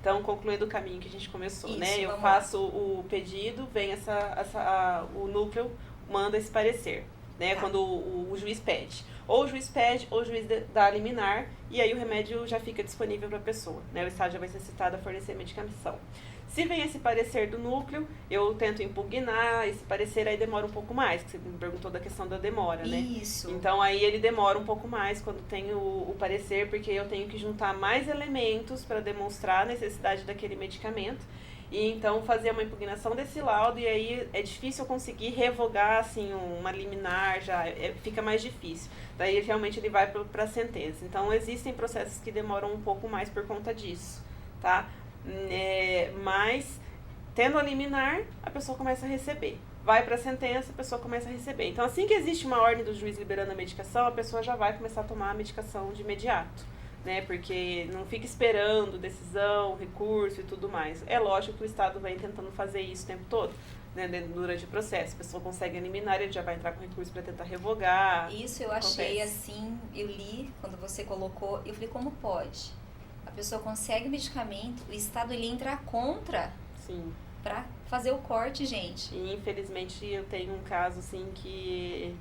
Então, concluindo o caminho que a gente começou, Isso, né? Eu faço o pedido, vem o núcleo manda esse parecer, né? Quando o juiz pede. Ou o juiz pede, ou o juiz dá a liminar, e aí o remédio já fica disponível para a pessoa, né? O Estado já vai ser citado a fornecer medicação. Se vem esse parecer do núcleo, eu tento impugnar esse parecer, aí demora um pouco mais, que você me perguntou da questão da demora, né? Isso. Então, aí ele demora um pouco mais quando tem o parecer, porque eu tenho que juntar mais elementos para demonstrar a necessidade daquele medicamento. E então fazer uma impugnação desse laudo, e aí é difícil eu conseguir revogar assim, uma liminar, fica mais difícil. Daí realmente ele vai para a sentença. Então existem processos que demoram um pouco mais por conta disso, tá? Mas tendo a liminar, a pessoa começa a receber. Vai para a sentença, a pessoa começa a receber. Então assim que existe uma ordem do juiz liberando a medicação, a pessoa já vai começar a tomar a medicação de imediato. Né, porque não fica esperando decisão, recurso e tudo mais. É lógico que o Estado vem tentando fazer isso o tempo todo, né, durante o processo. A pessoa consegue eliminar, ele já vai entrar com recurso para tentar revogar. Isso eu achei assim, eu li quando você colocou, eu falei, como pode? A pessoa consegue o medicamento, o Estado ele entra contra para fazer o corte, gente. E infelizmente eu tenho um caso assim que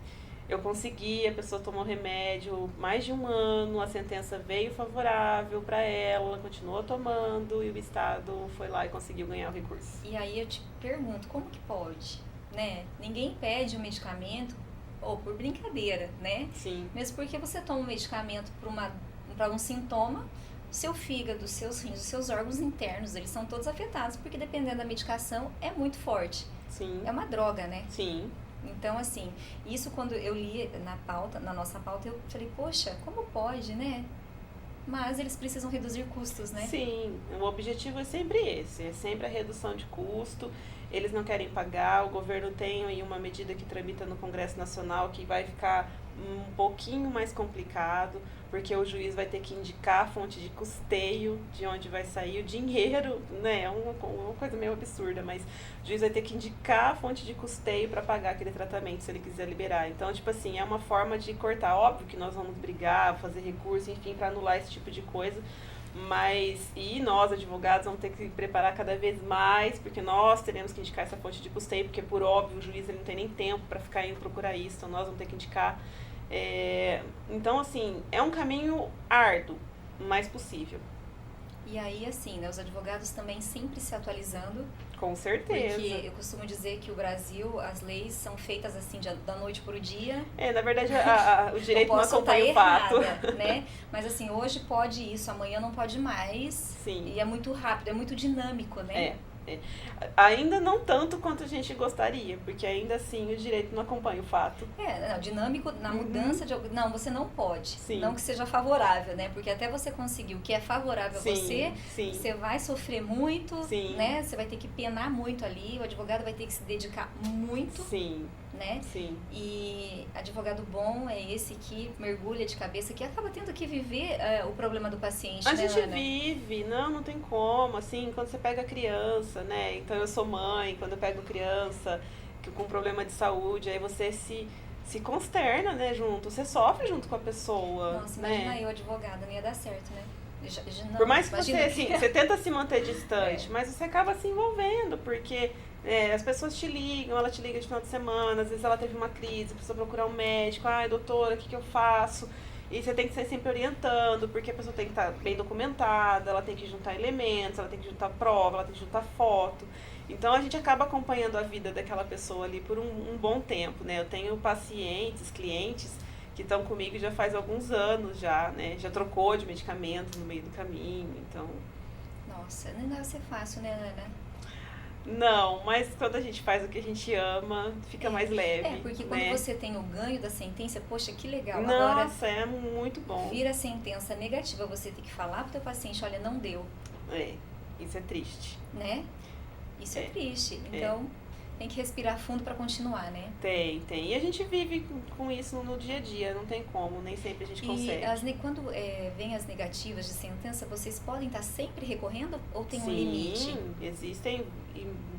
eu consegui, a pessoa tomou remédio mais de 1 ano, a sentença veio favorável para ela continuou tomando e o Estado foi lá e conseguiu ganhar o recurso. E aí eu te pergunto, como que pode, né? Ninguém pede um medicamento ou por brincadeira, né? Sim. Mesmo porque você toma um medicamento para um sintoma, seu fígado, seus rins, os seus órgãos internos, eles são todos afetados, porque dependendo da medicação é muito forte. Sim. É uma droga, né? Sim. Então, assim, isso quando eu li na nossa pauta, eu falei, poxa, como pode, né? Mas eles precisam reduzir custos, né? Sim, o objetivo é sempre esse, é sempre a redução de custo. Eles não querem pagar, o governo tem aí uma medida que tramita no Congresso Nacional que vai ficar um pouquinho mais complicado, porque o juiz vai ter que indicar a fonte de custeio, de onde vai sair o dinheiro, né? É uma coisa meio absurda, mas o juiz vai ter que indicar a fonte de custeio para pagar aquele tratamento, se ele quiser liberar. Então, tipo assim, é uma forma de cortar. Óbvio que nós vamos brigar, fazer recurso, enfim, para anular esse tipo de coisa, mas, e nós, advogados, vamos ter que preparar cada vez mais, porque nós teremos que indicar essa fonte de custeio, porque, por óbvio, o juiz ele não tem nem tempo para ficar indo procurar isso, então nós vamos ter que indicar. Então, assim, é um caminho árduo, mas possível. E aí, assim, né, os advogados também sempre se atualizando. Com certeza. Porque eu costumo dizer que o Brasil, as leis são feitas assim, da noite para o dia. Na verdade, o direito não acompanha o fato. Errada, né? Mas assim, hoje pode isso, amanhã não pode mais. Sim. E é muito rápido, é muito dinâmico, né? Ainda não tanto quanto a gente gostaria, porque ainda assim o direito não acompanha o fato. Dinâmico na mudança de... Não, você não pode. Sim. Não que seja favorável, né? Porque até você conseguir o que é favorável a você, você vai sofrer muito, né? Você vai ter que penar muito ali, o advogado vai ter que se dedicar muito. Sim. Né? Sim. E advogado bom é esse que mergulha de cabeça, que acaba tendo que viver o problema do paciente, a né, gente Ana? vive, não tem como, assim, quando você pega criança, né, então eu sou mãe, quando eu pego criança com problema de saúde, aí você se consterna, né, junto, você sofre junto com a pessoa. Nossa, imagina eu, advogada, não ia dar certo, né? Não, por mais que você tenta se manter distante, mas você acaba se envolvendo, porque as pessoas te ligam, ela te liga de final de semana, às vezes ela teve uma crise, precisa procurar um médico, doutora, o que eu faço? E você tem que ser sempre orientando, porque a pessoa tem que estar bem documentada, ela tem que juntar elementos, ela tem que juntar prova, ela tem que juntar foto. Então a gente acaba acompanhando a vida daquela pessoa ali por um bom tempo, né? Eu tenho pacientes, clientes que estão comigo já faz alguns anos já, né? Já trocou de medicamento no meio do caminho, então... Nossa, não deve ser fácil, né, Ana? Não, mas quando a gente faz o que a gente ama, fica mais leve. Porque quando você tem o ganho da sentença, poxa, que legal. Nossa, é muito bom. Vira a sentença negativa, você tem que falar pro teu paciente, olha, não deu. Isso é triste. Né? Isso é triste. Então, tem que respirar fundo para continuar, né? Tem. E a gente vive com isso no dia a dia, não tem como, nem sempre a gente consegue. E quando vem as negativas de sentença, vocês podem estar sempre recorrendo ou tem um limite? Sim, existem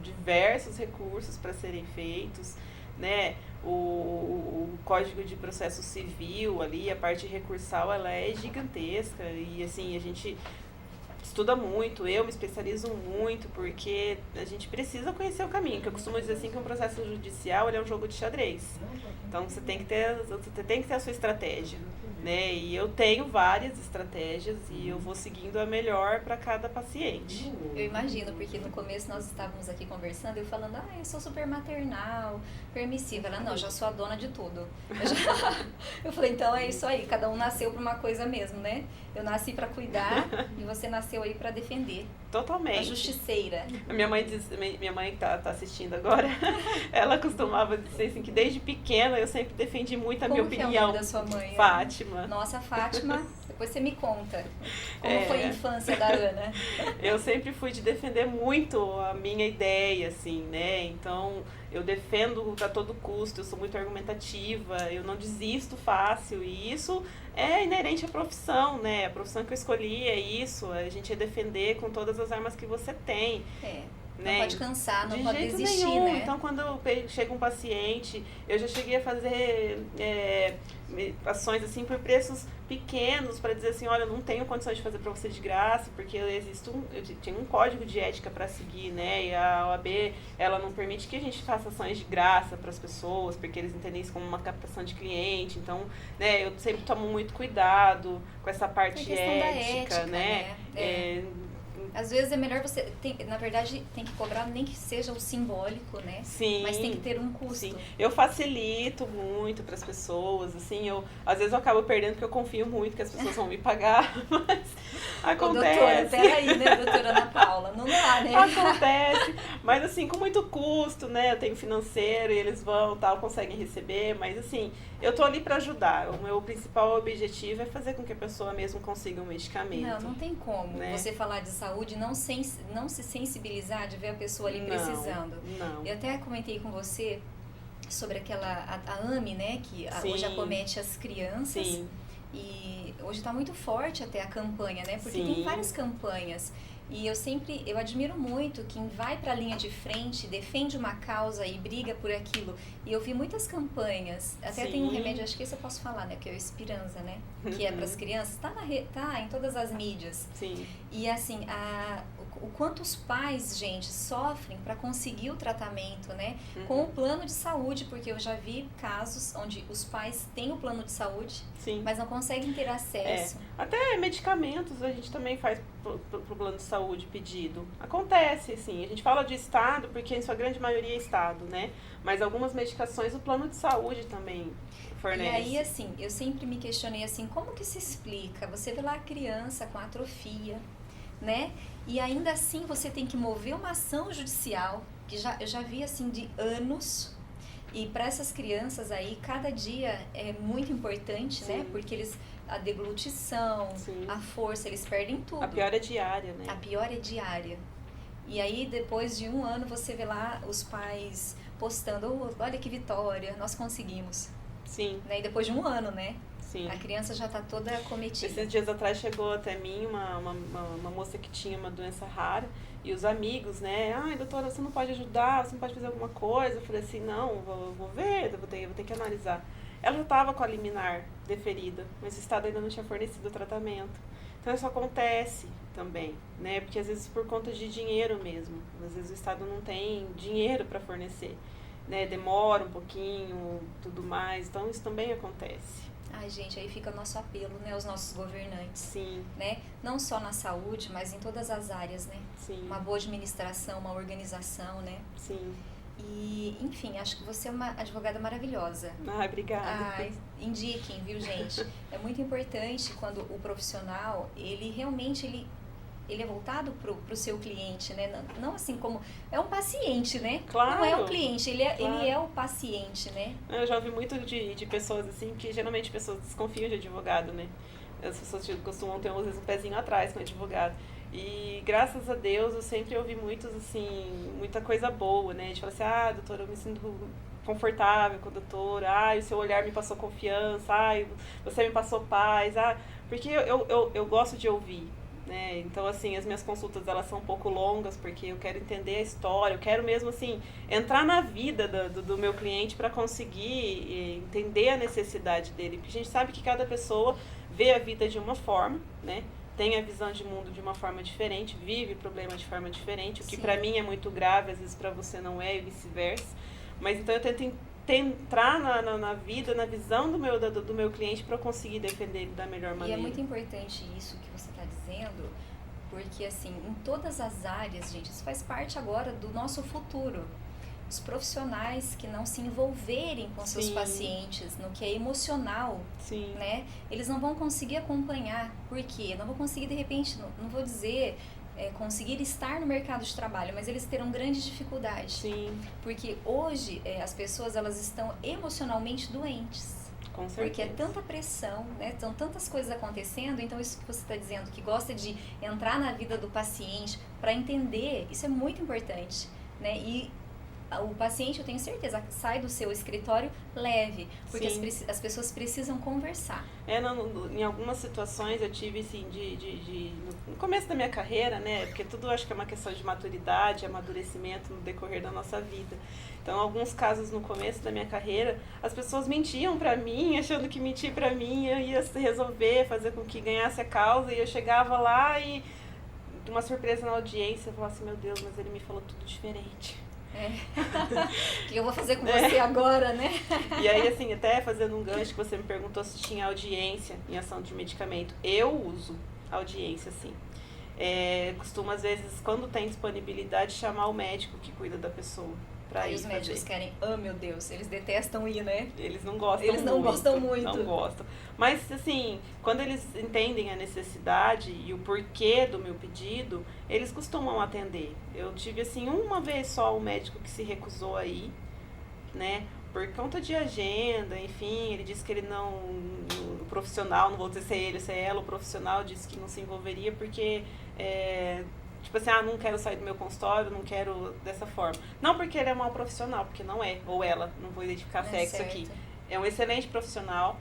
diversos recursos para serem feitos, né? O Código de Processo Civil ali, a parte recursal, ela é gigantesca e assim, a gente estuda muito, eu me especializo muito, porque a gente precisa conhecer o caminho, que eu costumo dizer assim que um processo judicial ele é um jogo de xadrez. Então você tem que ter a sua estratégia, né? E eu tenho várias estratégias e eu vou seguindo a melhor para cada paciente. Eu imagino, porque no começo nós estávamos aqui conversando, eu falando, eu sou super maternal, permissiva. Ela, não, já sou a dona de tudo. Eu falei, então é isso aí, cada um nasceu para uma coisa mesmo, né? Eu nasci para cuidar e você nasceu aí para defender. Totalmente. A justiceira. Minha mãe que tá assistindo agora, ela costumava dizer assim que desde pequena eu sempre defendi muito a minha opinião. Como que é o nome da sua mãe? Fátima. Nossa, Fátima, depois você me conta. Como foi a infância da Ana? Eu sempre fui de defender muito a minha ideia, assim, né? Então, eu defendo a todo custo, eu sou muito argumentativa, eu não desisto fácil, e isso é inerente à profissão, né? A profissão que eu escolhi é isso, a gente é defender com todas as armas que você tem. né? Não pode cansar, não de pode jeito desistir, nenhum. né? Então, quando chega um paciente, eu já cheguei a fazer ações assim por preços pequenos para dizer assim, olha, eu não tenho condições de fazer para você de graça, porque eu tinha um código de ética para seguir, né? E a OAB, ela não permite que a gente faça ações de graça para as pessoas, porque eles entendem isso como uma captação de cliente. Então, né, eu sempre tomo muito cuidado com essa parte ética, né? Às vezes é melhor você, na verdade, tem que cobrar nem que seja o simbólico, né? Sim. Mas tem que ter um custo. Sim. Eu facilito muito para as pessoas, assim, às vezes eu acabo perdendo porque eu confio muito que as pessoas vão me pagar, mas acontece. Ô, doutora, peraí, né, doutora Ana Paula, não dá, né? Acontece, mas assim, com muito custo, né, eu tenho financeiro e eles vão, tal, conseguem receber, mas assim, eu tô ali para ajudar. O meu principal objetivo é fazer com que a pessoa mesmo consiga um medicamento. Não tem como, né? Você falar de saúde, não se sensibilizar de ver a pessoa ali precisando. Não. Eu até comentei com você sobre a AME, né, que hoje acomete as crianças. Sim. E hoje está muito forte até a campanha, né? Porque Sim. tem várias campanhas. E eu admiro muito quem vai para a linha de frente, defende uma causa e briga por aquilo. E eu vi muitas campanhas, até Sim. tem um remédio, acho que esse eu posso falar, né? Que é o Espiranza, né? Que é para as crianças, tá em todas as mídias. Sim. E assim, o quanto os pais, gente, sofrem para conseguir o tratamento, né? Com o plano de saúde, porque eu já vi casos onde os pais têm o plano de saúde, Sim. mas não conseguem ter acesso. Até medicamentos a gente também faz pro plano de saúde pedido. Acontece, sim. A gente fala de estado porque em sua grande maioria é estado, né? Mas algumas medicações o plano de saúde também fornece. E aí, assim, eu sempre me questionei assim, como que se explica? Você vê lá a criança com atrofia, né? E ainda assim você tem que mover uma ação judicial, que eu já vi assim de anos. E para essas crianças aí, cada dia é muito importante, Sim. né? Porque a deglutição, Sim. a força, eles perdem tudo. A pior é diária, né? A pior é diária. E aí, depois de um ano, você vê lá os pais postando, olha que vitória, nós conseguimos. Sim. Né? E depois de um ano, né? Sim. A criança já está toda acometida. Esses dias atrás chegou até mim uma moça que tinha uma doença rara e os amigos, né? Ai, doutora, você não pode ajudar, você não pode fazer alguma coisa? Eu falei assim, não, vou ver, eu vou ter que analisar. Ela já estava com a liminar deferida, mas o Estado ainda não tinha fornecido o tratamento. Então isso acontece também, né? Porque às vezes por conta de dinheiro mesmo, às vezes o Estado não tem dinheiro para fornecer, né? Demora um pouquinho, tudo mais, então isso também acontece. Ai, gente, aí fica o nosso apelo, né, aos nossos governantes. Sim. Né? Não só na saúde, mas em todas as áreas, né? Sim. Uma boa administração, uma organização, né? Sim. E, enfim, acho que você é uma advogada maravilhosa. Ai, obrigada. Ai, indiquem, viu, gente? É muito importante quando o profissional, ele realmente, ele é voltado pro seu cliente, né? Não assim como... É um paciente, né? Claro. Não é um cliente, ele Claro. é o paciente, né? Eu já ouvi muito de pessoas assim, que geralmente pessoas desconfiam de advogado, né? As pessoas costumam ter, às vezes, um pezinho atrás com advogado. E graças a Deus eu sempre ouvi muita coisa boa, né? De falar assim, doutora, eu me sinto confortável com a doutora, o seu olhar me passou confiança, você me passou paz, porque eu gosto de ouvir. Né? Então, assim, as minhas consultas, elas são um pouco longas, porque eu quero entender a história, eu quero mesmo, assim, entrar na vida do meu cliente para conseguir entender a necessidade dele, porque a gente sabe que cada pessoa vê a vida de uma forma, né? Tem a visão de mundo de uma forma diferente, vive o problema de forma diferente, o que para mim é muito grave, às vezes para você não é, e vice-versa. Mas então eu tento entrar na vida, na visão do meu cliente para eu conseguir defender ele da melhor maneira. E é muito importante isso que você está dizendo, porque assim, em todas as áreas, gente, isso faz parte agora do nosso futuro. Os profissionais que não se envolverem com seus pacientes no que é emocional, né? Eles não vão conseguir acompanhar. Por quê? Não vão conseguir, de repente, não vou dizer... conseguir estar no mercado de trabalho, mas eles terão grande dificuldade. Sim. Porque hoje as pessoas elas estão emocionalmente doentes. Com certeza. Porque é tanta pressão, né? São tantas coisas acontecendo, então isso que você está dizendo, que gosta de entrar na vida do paciente para entender, isso é muito importante, né? E o paciente, eu tenho certeza, sai do seu escritório leve, porque as pessoas precisam conversar. Em algumas situações eu tive, assim, no começo da minha carreira, né, porque tudo acho que é uma questão de maturidade, amadurecimento no decorrer da nossa vida. Então, em alguns casos no começo da minha carreira, as pessoas mentiam pra mim, achando que mentir pra mim eu ia resolver, fazer com que ganhasse a causa, e eu chegava lá e, uma surpresa na audiência, eu falava assim, meu Deus, mas ele me falou tudo diferente. O que eu vou fazer com você agora, né? E aí, assim, até fazendo um gancho que você me perguntou se tinha audiência em ação de medicamento. Eu uso audiência, sim. Costumo, às vezes, quando tem disponibilidade, chamar o médico que cuida da pessoa. Aí os médicos querem, meu Deus, eles detestam ir, né? Eles não gostam muito. Eles não gostam muito. Não gostam. Mas, assim, quando eles entendem a necessidade e o porquê do meu pedido, eles costumam atender. Eu tive, assim, uma vez só um médico que se recusou a ir, né? Por conta de agenda, enfim, ele disse que ele não, o profissional, não vou dizer se é ele ou se é ela, o profissional disse que não se envolveria porque... Tipo assim, não quero sair do meu consultório, não quero dessa forma. Não porque ele é um mau profissional, porque não é, ou ela, não vou identificar sexo aqui. É um excelente profissional,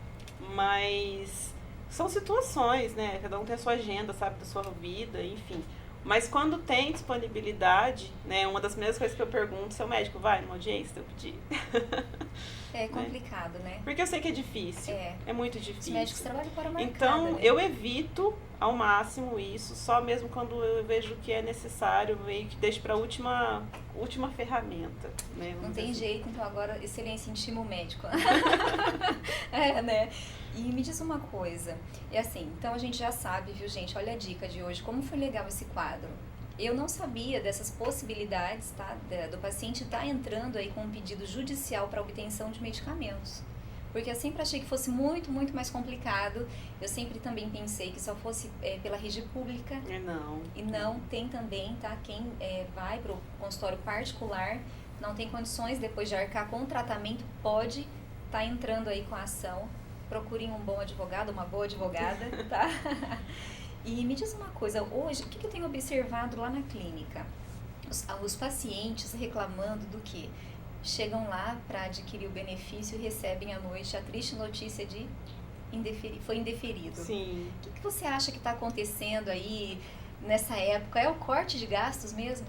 mas são situações, né? Cada um tem a sua agenda, sabe, da sua vida, enfim. Mas quando tem disponibilidade, né? Uma das primeiras coisas que eu pergunto, seu médico vai numa audiência, eu pedir. É complicado, né? Porque eu sei que é difícil. É muito difícil. Os médicos trabalham para marcada, então, né? eu evito ao máximo isso, só mesmo quando eu vejo que é necessário, meio que deixo para a última ferramenta, né? Não tem jeito, então agora excelência intima o médico. Né? E me diz uma coisa, assim, então a gente já sabe, viu, gente? Olha a dica de hoje, como foi legal esse quadro. Eu não sabia dessas possibilidades, tá? Do paciente estar entrando aí com um pedido judicial para obtenção de medicamentos. Porque eu sempre achei que fosse muito, muito mais complicado. Eu sempre também pensei que só fosse pela rede pública. Não. E não, tem também, tá? Quem vai para o consultório particular, não tem condições, depois de arcar com o tratamento, pode estar entrando aí com a ação. Procurem um bom advogado, uma boa advogada, tá? E me diz uma coisa, hoje, o que eu tenho observado lá na clínica? Os pacientes reclamando do quê? Chegam lá para adquirir o benefício e recebem à noite a triste notícia de foi indeferido. Sim. O que você acha que está acontecendo aí nessa época? É o corte de gastos mesmo?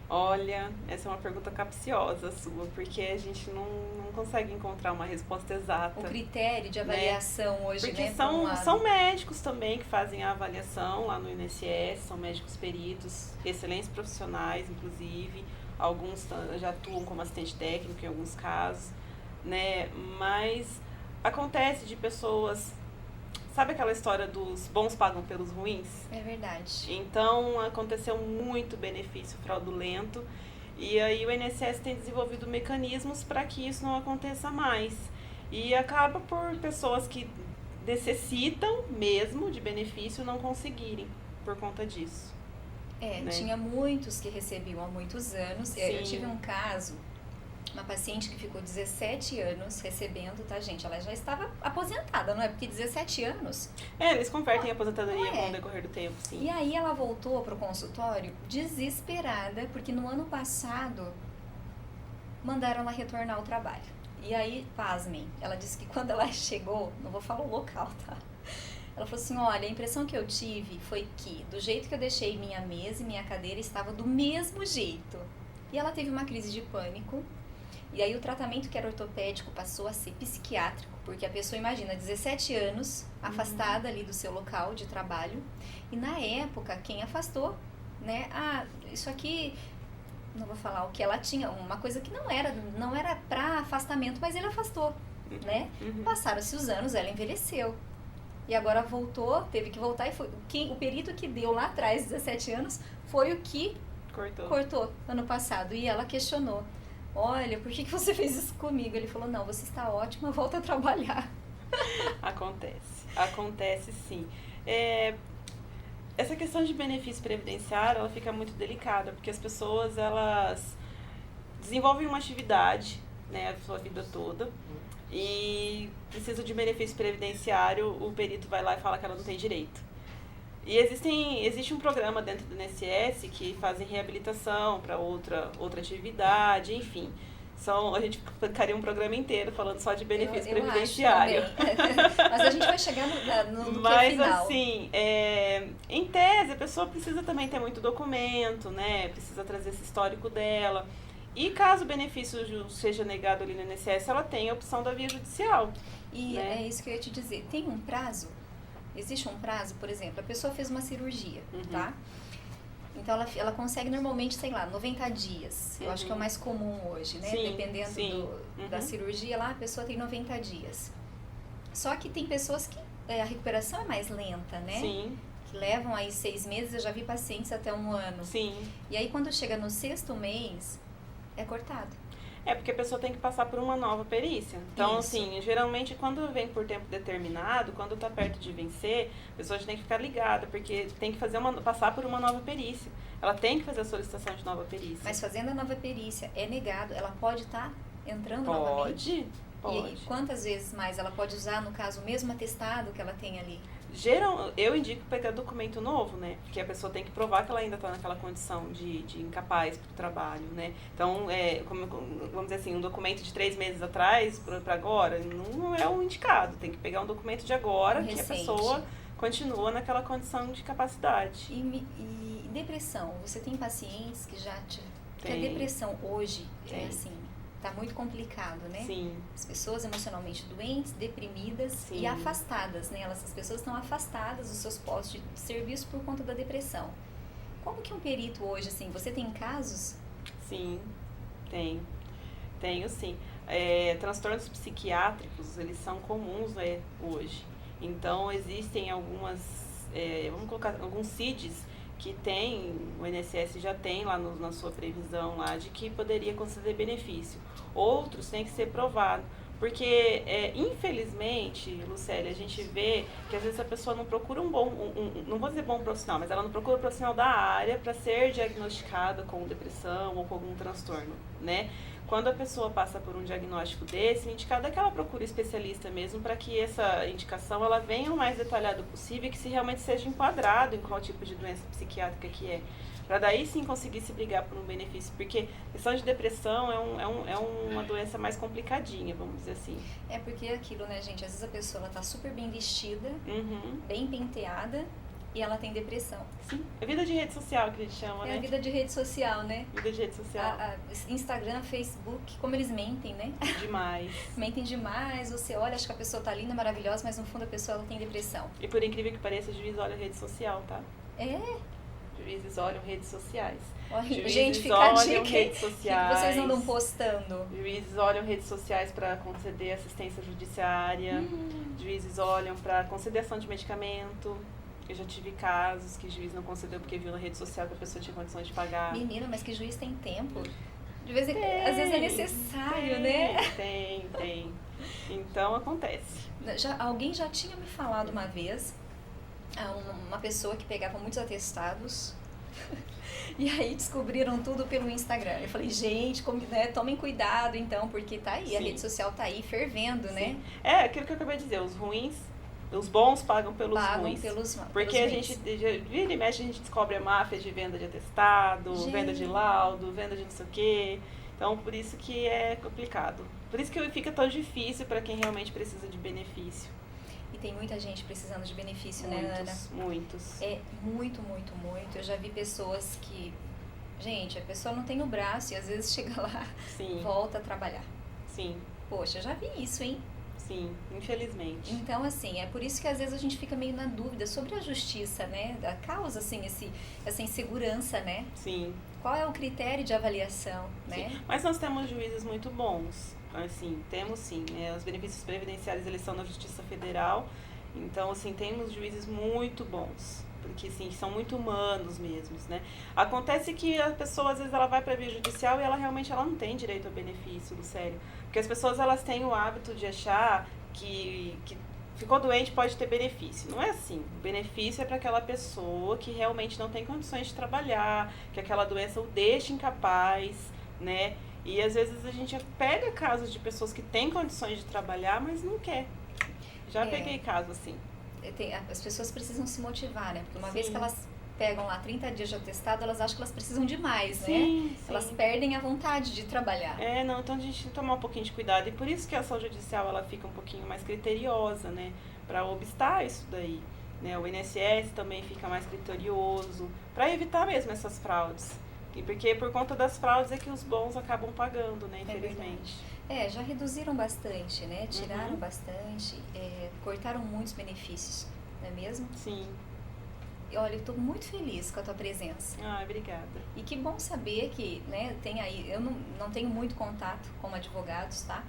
Olha, essa é uma pergunta capciosa sua, porque a gente não consegue encontrar uma resposta exata. O critério de avaliação, né? Hoje, porque né? São médicos também que fazem a avaliação lá no INSS, são médicos peritos, excelentes profissionais, inclusive. Alguns já atuam como assistente técnico em alguns casos, né? Mas acontece de pessoas... Sabe aquela história dos bons pagam pelos ruins? É verdade. Então, aconteceu muito benefício fraudulento e aí o INSS tem desenvolvido mecanismos para que isso não aconteça mais. E acaba por pessoas que necessitam mesmo de benefício não conseguirem por conta disso. Né? Tinha muitos que recebiam há muitos anos. Sim. Eu tive um caso, uma paciente que ficou 17 anos recebendo, tá, gente? Ela já estava aposentada, não é? Porque 17 anos... eles convertem a aposentadoria com o decorrer do tempo, sim. E aí ela voltou pro consultório desesperada, porque no ano passado mandaram ela retornar ao trabalho. E aí, pasmem, ela disse que quando ela chegou, não vou falar o local, tá? Ela falou assim, olha, a impressão que eu tive foi que do jeito que eu deixei minha mesa e minha cadeira estava do mesmo jeito. E ela teve uma crise de pânico. E aí o tratamento que era ortopédico passou a ser psiquiátrico, porque a pessoa, imagina, 17 anos, afastada ali do seu local de trabalho. E na época, quem afastou, né? Isso aqui, não vou falar o que ela tinha, uma coisa que não era para afastamento, mas ele afastou, né? Passaram-se os anos, ela envelheceu. E agora voltou, teve que voltar, e foi o perito que deu lá atrás, 17 anos, foi o que cortou ano passado. E ela questionou, olha, por que você fez isso comigo? Ele falou, não, você está ótima, volta a trabalhar. Acontece sim. Essa questão de benefício previdenciário, ela fica muito delicada, porque as pessoas, elas desenvolvem uma atividade, né, a sua vida toda, e precisa de benefício previdenciário, o perito vai lá e fala que ela não tem direito. E existe um programa dentro do INSS que fazem reabilitação para outra atividade, enfim. A gente ficaria um programa inteiro falando só de benefício previdenciário. Mas a gente vai chegar no que é final. Mas assim, em tese, a pessoa precisa também ter muito documento, né? Precisa trazer esse histórico dela. E caso o benefício seja negado ali no INSS, ela tem a opção da via judicial. E né? é isso que eu ia te dizer. Tem um prazo? Existe um prazo, por exemplo, a pessoa fez uma cirurgia, tá? Então, ela consegue normalmente, sei lá, 90 dias. Eu acho que é o mais comum hoje, né? Sim, dependendo da cirurgia lá, a pessoa tem 90 dias. Só que tem pessoas que a recuperação é mais lenta, né? Sim. Que levam aí 6 meses, eu já vi pacientes até 1 ano. Sim. E aí, quando chega no 6º mês, é cortado. É porque a pessoa tem que passar por uma nova perícia. Então, assim, geralmente quando vem por tempo determinado, quando tá perto de vencer, a pessoa já tem que ficar ligada, porque tem que passar por uma nova perícia. Ela tem que fazer a solicitação de nova perícia. Mas fazendo a nova perícia, é negado, ela pode estar entrando novamente? Pode. E quantas vezes mais ela pode usar, no caso, o mesmo atestado que ela tem ali? Eu indico pegar documento novo, né? Porque a pessoa tem que provar que ela ainda está naquela condição de incapaz para o trabalho, né? Então, vamos dizer assim, um documento de 3 meses atrás para agora não é o indicado. Tem que pegar um documento de agora que a pessoa continua naquela condição de capacidade. E depressão? Você tem pacientes que já que a depressão hoje é assim... Tá muito complicado, né? Sim. As pessoas emocionalmente doentes, deprimidas e afastadas, né? As pessoas estão afastadas dos seus postos de serviço por conta da depressão. Como que um perito hoje, assim, você tem casos? Sim, tenho sim. Transtornos psiquiátricos, eles são comuns, hoje. Então, existem alguns CIDs que o INSS já tem lá na sua previsão lá de que poderia conceder benefício. Outros têm que ser provados. Porque, infelizmente, Lucélia, a gente vê que às vezes a pessoa não procura não vou dizer bom profissional, mas ela não procura um profissional da área para ser diagnosticada com depressão ou com algum transtorno, né? Quando a pessoa passa por um diagnóstico desse, o indicado é que ela procure especialista mesmo para que essa indicação ela venha o mais detalhado possível e que se realmente seja enquadrado em qual tipo de doença psiquiátrica que é. Para daí sim conseguir se brigar por um benefício, porque a questão de depressão é uma doença mais complicadinha, vamos dizer assim. É porque é aquilo, né, gente? Às vezes a pessoa ela tá super bem vestida, bem penteada, e ela tem depressão. Sim, é vida de rede social que a gente chama, né? É a vida de rede social, né? Vida de rede social. Instagram, Facebook, como eles mentem, né? Demais. Mentem demais, você olha, acha que a pessoa tá linda, maravilhosa, mas no fundo a pessoa ela tem depressão. E por incrível que pareça, o juiz olha a rede social, tá? Juízes olham redes sociais. Gente, fica a dica. Redes sociais. Que vocês andam postando. Juízes olham redes sociais para conceder assistência judiciária. Juízes olham para conceder ação de medicamento. Eu já tive casos que o juiz não concedeu porque viu na rede social que a pessoa tinha condições de pagar. Menina, mas que juiz tem tempo? De vez em quando, às vezes é necessário, né? Tem. Então acontece. Alguém já tinha me falado uma vez, uma pessoa que pegava muitos atestados e aí descobriram tudo pelo Instagram. Eu falei, gente, tomem cuidado então, porque tá aí, a rede social tá aí fervendo, né? É aquilo que eu acabei de dizer, os bons pagam pelos ruins. Porque a gente, vira e mexe, a gente descobre a máfia de venda de atestado, venda de laudo, venda de não sei o quê. Então, por isso que é complicado. Por isso que fica tão difícil para quem realmente precisa de benefício. E tem muita gente precisando de benefício, né, Ana? Muitos. É muito. Eu já vi pessoas que... Gente, a pessoa não tem o braço e às vezes chega lá, volta a trabalhar. Sim. Poxa, já vi isso, hein? Sim, infelizmente. Então, assim, é por isso que às vezes a gente fica meio na dúvida sobre a justiça, né? Da causa, assim, essa insegurança, né? Sim. Qual é o critério de avaliação, né? Sim. Mas nós temos juízes muito bons, assim, temos sim. Os benefícios previdenciários, eles são na Justiça Federal, então, assim, temos juízes muito bons. Porque, sim, são muito humanos mesmos, né? Acontece que a pessoa, às vezes, ela vai para a via judicial e ela realmente não tem direito ao benefício, do sério. Porque as pessoas, elas têm o hábito de achar que ficou doente pode ter benefício. Não é assim. O benefício é para aquela pessoa que realmente não tem condições de trabalhar, que aquela doença o deixa incapaz, né? E, às vezes, a gente pega casos de pessoas que têm condições de trabalhar, mas não quer. Já peguei casos assim. as pessoas precisam se motivar, né? Porque uma vez Sim. que elas pegam lá 30 dias de atestado, elas acham que elas precisam de mais, né? Sim. Elas perdem a vontade de trabalhar. Não, então a gente tem que tomar um pouquinho de cuidado. E por isso que a ação judicial ela fica um pouquinho mais criteriosa, né? Para obstar isso daí. Né? O INSS também fica mais criterioso, para evitar mesmo essas fraudes. Porque por conta das fraudes é que os bons acabam pagando, né? Infelizmente. Já reduziram bastante, né? Tiraram bastante, cortaram muitos benefícios, não é mesmo? Sim. Olha, eu estou muito feliz com a tua presença. Obrigada. E que bom saber que, né, tem aí, eu não tenho muito contato com advogados, tá?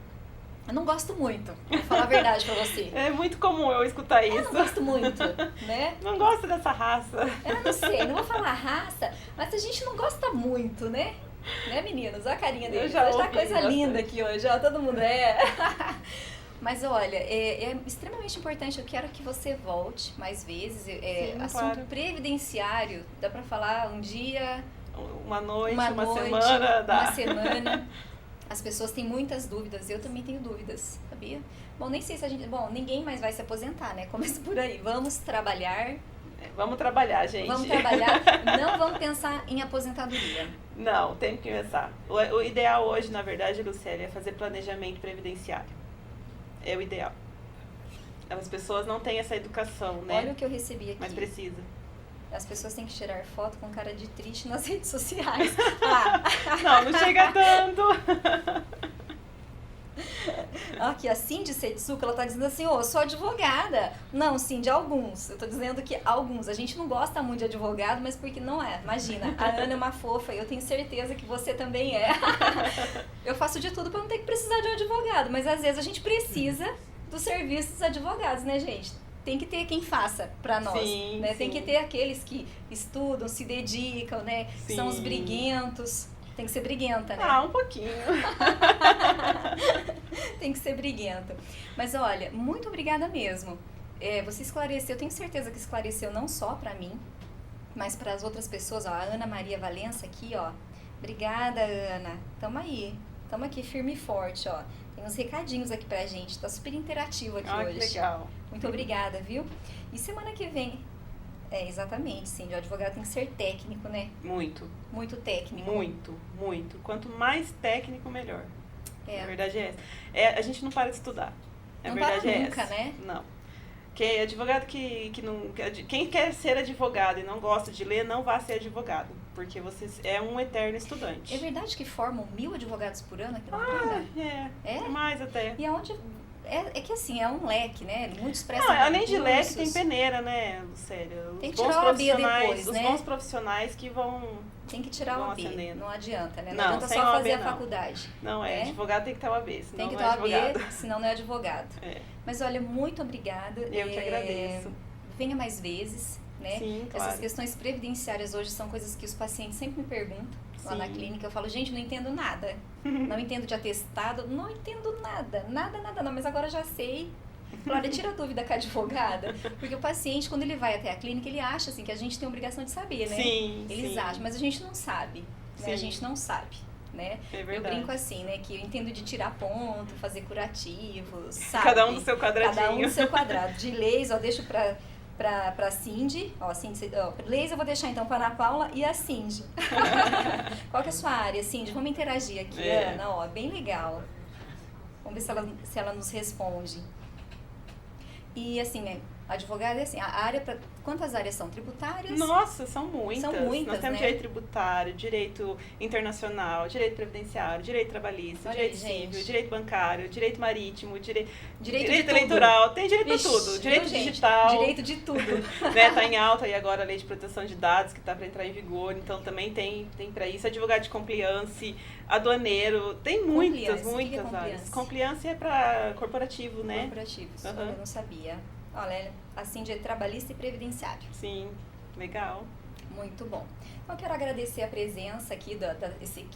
Eu não gosto muito, vou falar a verdade pra você. É muito comum eu escutar isso. Eu não gosto muito, né? Não gosto dessa raça. Eu não sei, não vou falar raça, mas a gente não gosta muito, né? Né, meninos? Olha a carinha deles. Já hoje tá ouvi coisa bastante. linda aqui hoje, ó, todo mundo é. Mas olha, é extremamente importante, eu quero que você volte mais vezes. Sim, assunto claro. previdenciário, dá pra falar um dia, Uma noite, uma semana. Dá. uma semana. As pessoas têm muitas dúvidas, eu também tenho dúvidas, sabia? Bom, nem sei se a gente... Bom, ninguém mais vai se aposentar, né? Começa por aí. Vamos trabalhar. Vamos trabalhar, gente. Vamos trabalhar. Não vamos pensar em aposentadoria. Não, tem que pensar. O ideal hoje, na verdade, Lucélia, é fazer planejamento previdenciário. É o ideal. As pessoas não têm essa educação, né? Olha o que eu recebi aqui. Mas precisa. As pessoas têm que tirar foto com cara de triste nas redes sociais. Não chega tanto. Aqui, a Cindy Setsuko, ela tá dizendo assim, eu sou advogada. Não, Cindy, alguns. Eu tô dizendo que alguns. A gente não gosta muito de advogado, mas porque não é. Imagina, a Ana é uma fofa e eu tenho certeza que você também é. Eu faço de tudo pra não ter que precisar de um advogado, mas às vezes a gente precisa dos serviços dos advogados, né, gente? Tem que ter quem faça pra nós, Sim, né? sim. Tem que ter aqueles que estudam, se dedicam, né? Sim. São os briguentos. Tem que ser briguenta, né? Um pouquinho. Tem que ser briguenta. Mas olha, muito obrigada mesmo. Você esclareceu, eu tenho certeza que esclareceu não só pra mim, mas para as outras pessoas. Ó, a Ana Maria Valença aqui, ó. Obrigada, Ana. Tamo aí. Tamo aqui firme e forte, ó. Tem uns recadinhos aqui pra gente. Tá super interativo aqui hoje. Que legal. Muito obrigada, viu? E semana que vem... exatamente, sim. O advogado tem que ser técnico, né? Muito. Muito técnico. Muito, muito. Quanto mais técnico, melhor. A verdade é essa. A gente não para de estudar. Não para nunca, né? Não. Porque advogado que não... Quem quer ser advogado e não gosta de ler, não vá ser advogado. Porque você é um eterno estudante. É verdade que formam 1000 advogados por ano aqui na Flórida? É mais até. E aonde... É que assim, é um leque, né? Muitos prestam além de concursos. leque, tem peneira, né, Lucélia? Tem que tirar o OAB depois, os né? bons profissionais que vão... Tem que tirar o OAB, acendendo. Não adianta, né? Não, Não, adianta sem só OAB fazer a não. faculdade. Não advogado tem que ter o AB, senão Tem que não ter é o advogado. OAB, senão não é advogado. Mas olha, muito obrigada. Eu que agradeço. Venha mais vezes, né? Sim, claro. Essas questões previdenciárias hoje são coisas que os pacientes sempre me perguntam lá na clínica. Eu falo, gente, não entendo nada. Não entendo de atestado, não entendo nada. Nada, não. Mas agora já sei. Olha, tira a dúvida com a advogada, porque o paciente, quando ele vai até a clínica, ele acha assim, que a gente tem obrigação de saber, né? Eles acham, mas a gente não sabe, né? A gente não sabe, né? É eu brinco assim, né? Que eu entendo de tirar ponto, fazer curativos, sabe? Cada um do seu quadradinho. Cada um do seu quadrado. De leis, ó, deixo pra Cindy, ó, leis eu vou deixar então para a Ana Paula e a Cindy. Qual que é a sua área, Cindy? Vamos interagir aqui, Ana, ó, bem legal. Vamos ver se ela nos responde. E assim, né, advogado é assim, a área quantas áreas são? Tributárias? Nossa, são muitas. São muitas, Nós temos né? direito tributário, direito internacional, direito previdenciário, direito trabalhista, Olha direito aí, civil, direito bancário, direito marítimo, direito de eleitoral, tem direito Vixe, a tudo. Direito viu, digital. Gente? Direito de tudo. Né, tá em alta e agora a lei de proteção de dados que tá para entrar em vigor, então também tem para isso, advogado de compliance, aduaneiro, tem muitas áreas. Compliance é para corporativo, né? Corporativos, eu não sabia. Olha, assim, de trabalhista e previdenciário. Sim, legal. Muito bom. Então, eu quero agradecer a presença aqui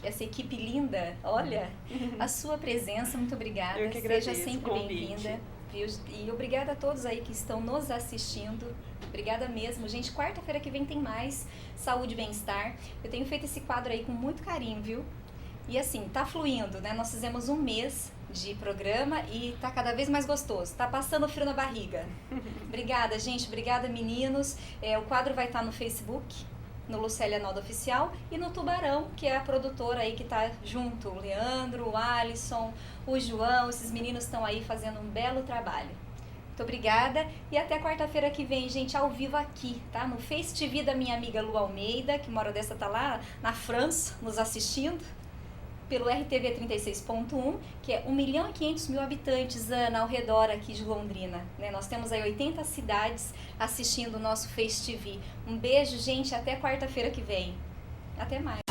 essa equipe linda. Olha, a sua presença, muito obrigada. Eu que agradeço. Seja sempre bem-vinda. E obrigada a todos aí que estão nos assistindo. Obrigada mesmo. Gente, quarta-feira que vem tem mais Saúde e Bem-Estar. Eu tenho feito esse quadro aí com muito carinho, viu? E assim, tá fluindo, né? Nós fizemos um mês de programa e tá cada vez mais gostoso, tá passando frio na barriga. Obrigada, gente, obrigada, meninos. O quadro vai estar no Facebook, no Lucélia Naldo Oficial, e no Tubarão, que é a produtora aí que tá junto, o Leandro, o Alisson, o João, esses meninos estão aí fazendo um belo trabalho. Muito obrigada e até quarta-feira que vem, gente, ao vivo aqui, tá? No Face TV da minha amiga Lu Almeida, que mora dessa, tá lá na França, nos assistindo, pelo RTV 36.1, que é 1.500.000 habitantes, Ana, ao redor aqui de Londrina, né? Nós temos aí 80 cidades assistindo o nosso Face TV. Um beijo, gente, até quarta-feira que vem. Até mais.